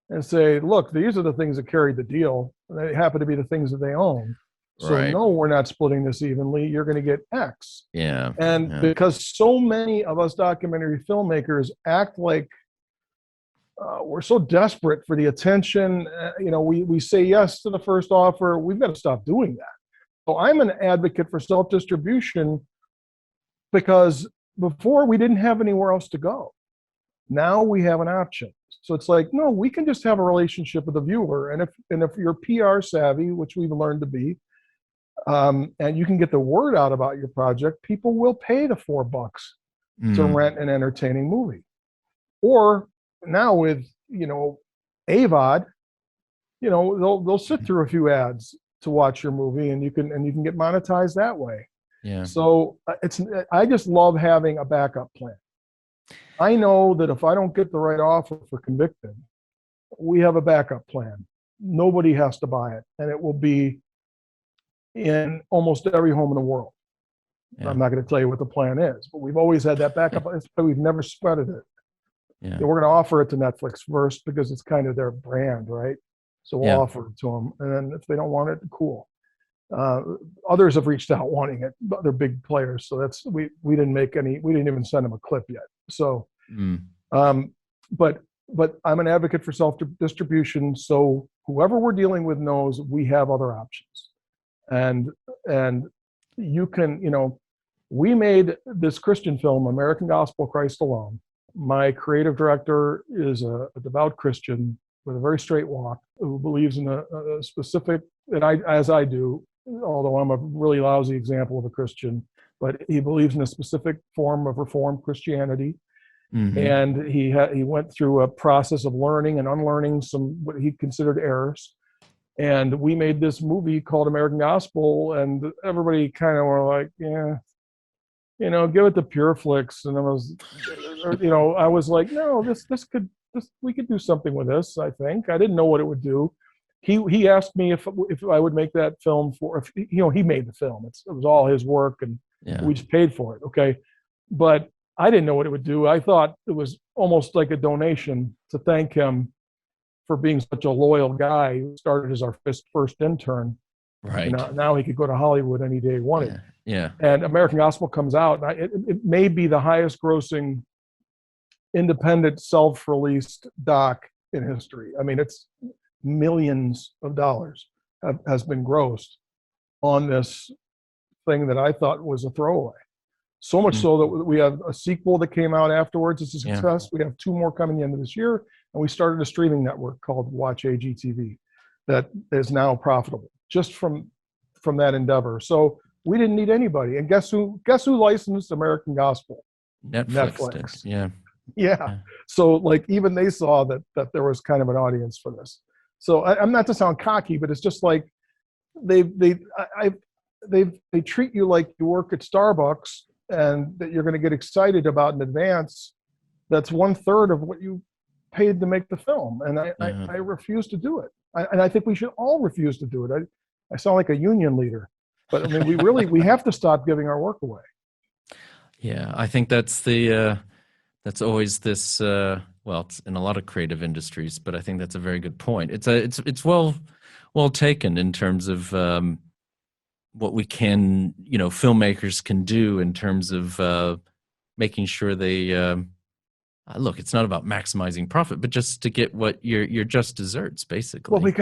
and say, look, these are the things that carried the deal. They happen to be the things that they own. So no, we're not splitting this evenly. You're going to get X. Yeah. And because so many of us documentary filmmakers act like we're so desperate for the attention, we say yes to the first offer. We've got to stop doing that. So I'm an advocate for self-distribution because before we didn't have anywhere else to go. Now we have an option. So it's like, no, we can just have a relationship with the viewer. And if you're PR savvy, which we've learned to be, and you can get the word out about your project, people will pay the $4 to rent an entertaining movie. Or now with, AVOD, they'll sit through a few ads to watch your movie, and you can get monetized that way. Yeah. So I just love having a backup plan. I know that if I don't get the right offer for Convicted, we have a backup plan. Nobody has to buy it, and it will be in almost every home in the world. Yeah. I'm not going to tell you what the plan is, but we've always had that backup, but we've never spreaded it. Yeah. We're going to offer it to Netflix first because it's kind of their brand, right? So we'll offer it to them, and then if they don't want it, cool. Others have reached out wanting it. They're big players, so that's we didn't even send them a clip yet. So, but I'm an advocate for self-distribution. So whoever we're dealing with knows we have other options, and you can, we made this Christian film, American Gospel, Christ Alone. My creative director is a devout Christian with a very straight walk who believes in a specific, and as I do, although I'm a really lousy example of a Christian, but he believes in a specific form of Reformed Christianity. And he went through a process of learning and unlearning some what he considered errors. And we made this movie called American Gospel, and everybody kind of were like, yeah, give it to Pureflix. And I was like, no, we could do something with this. I think I didn't know what it would do. He asked me if I would make that film he made the film. It was all his work, and we just paid for it. Okay, but I didn't know what it would do. I thought it was almost like a donation to thank him for being such a loyal guy who started as our first intern. Right. Now he could go to Hollywood any day he wanted. Yeah. And American Gospel comes out. It may be the highest grossing independent self-released doc in history. I mean, it's millions of dollars has been grossed on this thing that I thought was a throwaway. So much so that we have a sequel that came out afterwards. It's a success. We have 2 more coming the end of this year, and we started a streaming network called Watch AGTV that is now profitable just from that endeavor. So we didn't need anybody. And guess who licensed American Gospel? Netflix. Did. Yeah. So like even they saw that there was kind of an audience for this. So I'm not to sound cocky, but it's just like they treat you like you work at Starbucks and that you're going to get excited about in advance. That's 1/3 of what you paid to make the film. And I refuse to do it. And I think we should all refuse to do it. I sound like a union leader, but I mean, we have to stop giving our work away. Yeah. I think that's that's always this, it's in a lot of creative industries, but I think that's a very good point. It's well taken in terms of, what we can, filmmakers can do in terms of making sure they look. It's not about maximizing profit, but just to get what your just desserts, basically. Well, this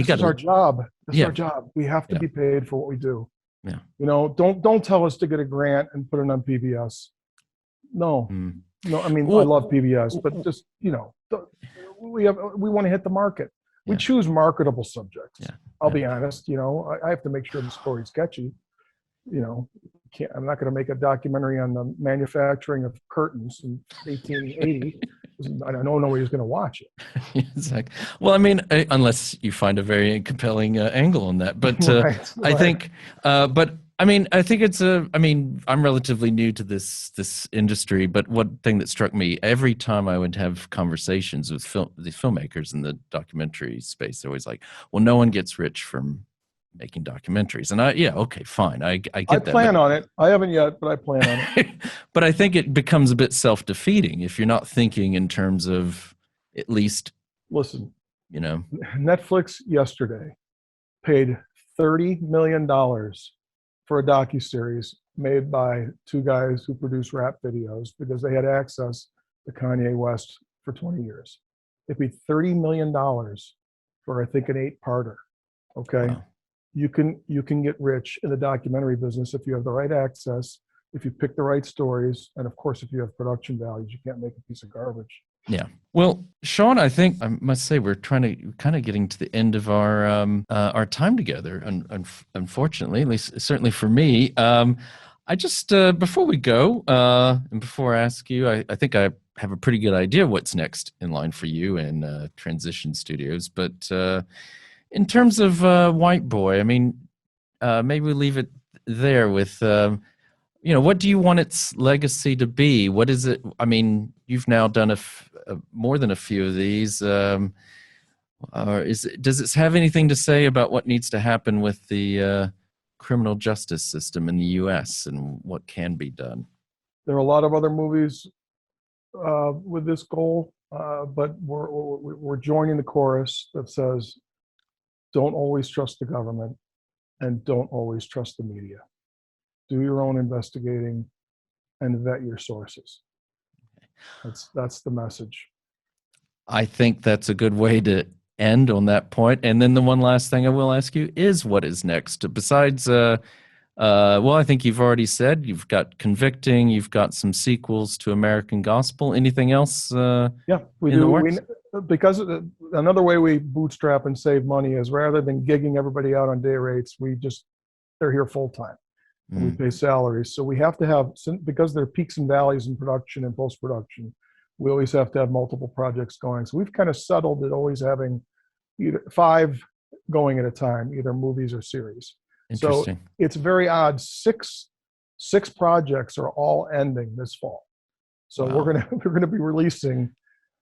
is our job. This is our job. We have to be paid for what we do. Yeah. Don't tell us to get a grant and put it on PBS. No. No. I mean, I love PBS, but just we want to hit the market. We choose marketable subjects. I'll be honest. I have to make sure the story's catchy. I'm not going to make a documentary on the manufacturing of curtains in 1880. I don't know nobody's going to watch it. Exactly. Well, I mean, unless you find a very compelling angle on that, but I think, I mean, I think I'm relatively new to this industry, but one thing that struck me every time I would have conversations with the filmmakers in the documentary space, they're always like, well, no one gets rich from making documentaries. And okay, fine. I get that. I plan on it. I haven't yet, but I plan on it. But I think it becomes a bit self-defeating if you're not thinking in terms of at least. Listen, Netflix yesterday paid $30 million for a docuseries made by 2 guys who produce rap videos because they had access to Kanye West for 20 years. They paid $30 million for, I think, an 8-parter. Okay. Wow. You can get rich in the documentary business if you have the right access, if you pick the right stories, and of course, if you have production values, you can't make a piece of garbage. Yeah. Well, Shawn, I think I must say we're kind of getting to the end of our time together. Unfortunately, at least certainly for me. I just before we go and before I ask you, I think I have a pretty good idea what's next in line for you in Transition Studios. But in terms of White Boy, I mean, maybe we leave it there with. What do you want its legacy to be? What is it? I mean, you've now done more than a few of these. Does it have anything to say about what needs to happen with the criminal justice system in the U.S. and what can be done? There are a lot of other movies with this goal, but we're joining the chorus that says, "Don't always trust the government, and don't always trust the media. Do your own investigating and vet your sources." That's the message. I think that's a good way to end on that point. And then the one last thing I will ask you is, what is next? Besides, I think you've already said you've got Convicting, you've got some sequels to American Gospel. Anything else? Yeah, we do. Because another way we bootstrap and save money is rather than gigging everybody out on day rates, they're here full time. And we pay salaries. So we have to have, because there are peaks and valleys in production and post-production, we always have to have multiple projects going. So we've kind of settled at always having either 5 going at a time, either movies or series. Interesting. So it's very odd. Six projects are all ending this fall. So Wow. we're gonna be releasing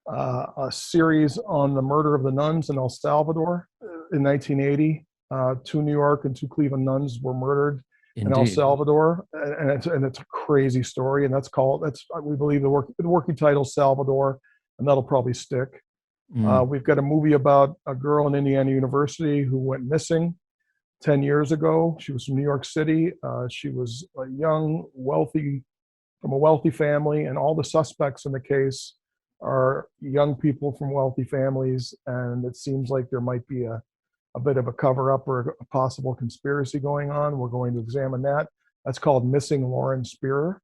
a series on the murder of the nuns in El Salvador in 1980. 2 New York and 2 Cleveland nuns were murdered in El Salvador, and it's a crazy story, and we believe the working title Salvador, and that'll probably stick. We've got a movie about a girl in Indiana University who went missing 10 years ago. She was from New York City. She was a young, from a wealthy family, and all the suspects in the case are young people from wealthy families, and it seems like there might be a bit of a cover-up or a possible conspiracy going on. We're going to examine that. That's called Missing Lauren Spearer.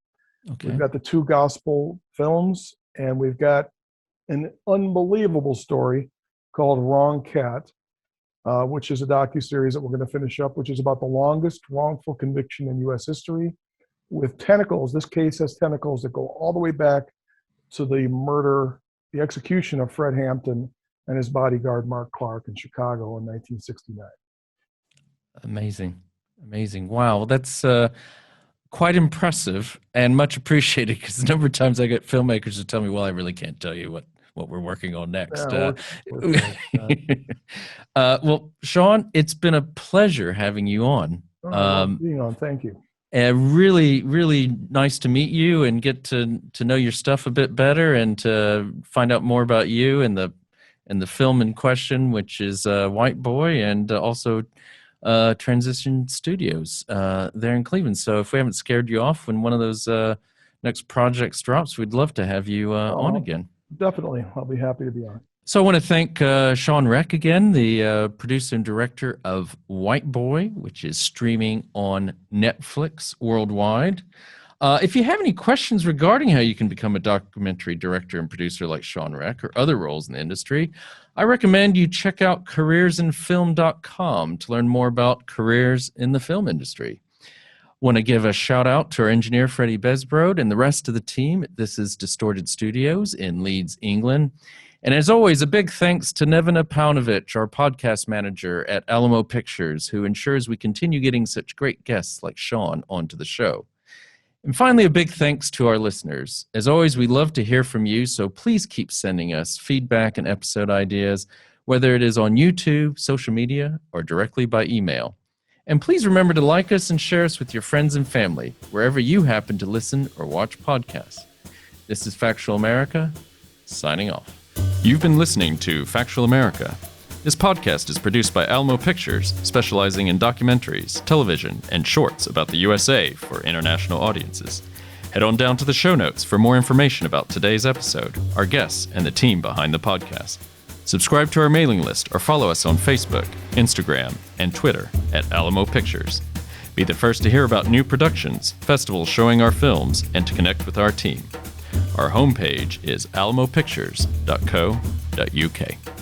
Okay. We've got the 2 gospel films, and we've got an unbelievable story called Wrong Cat, which is a docuseries that we're going to finish up, which is about the longest wrongful conviction in U.S. history, with tentacles. This case has tentacles that go all the way back to the execution of Fred Hampton and his bodyguard, Mark Clark, in Chicago in 1969. Amazing. Wow, that's quite impressive and much appreciated, because the number of times I get filmmakers who tell me, well, I really can't tell you what we're working on next. Well, Shawn, it's been a pleasure having you on. Being on, thank you. Really, really nice to meet you and get to know your stuff a bit better and to find out more about you and the film in question, which is White Boy, and also Transition Studios there in Cleveland. So if we haven't scared you off when one of those next projects drops, we'd love to have you on again. Definitely. I'll be happy to be on. So I want to thank Shawn Rech again, the producer and director of White Boy, which is streaming on Netflix worldwide. If you have any questions regarding how you can become a documentary director and producer like Shawn Rech or other roles in the industry, I recommend you check out careersinfilm.com to learn more about careers in the film industry. Want to give a shout out to our engineer, Freddie Besbrode, and the rest of the team. This is Distorted Studios in Leeds, England. And as always, a big thanks to Nevena Paunovic, our podcast manager at Alamo Pictures, who ensures we continue getting such great guests like Shawn onto the show. And finally, a big thanks to our listeners. As always, we love to hear from you, so please keep sending us feedback and episode ideas, whether it is on YouTube, social media, or directly by email. And please remember to like us and share us with your friends and family, wherever you happen to listen or watch podcasts. This is Factual America, signing off. You've been listening to Factual America. This podcast is produced by Alamo Pictures, specializing in documentaries, television, and shorts about the USA for international audiences. Head on down to the show notes for more information about today's episode, our guests, and the team behind the podcast. Subscribe to our mailing list or follow us on Facebook, Instagram, and Twitter at Alamo Pictures. Be the first to hear about new productions, festivals showing our films, and to connect with our team. Our homepage is alamopictures.co.uk.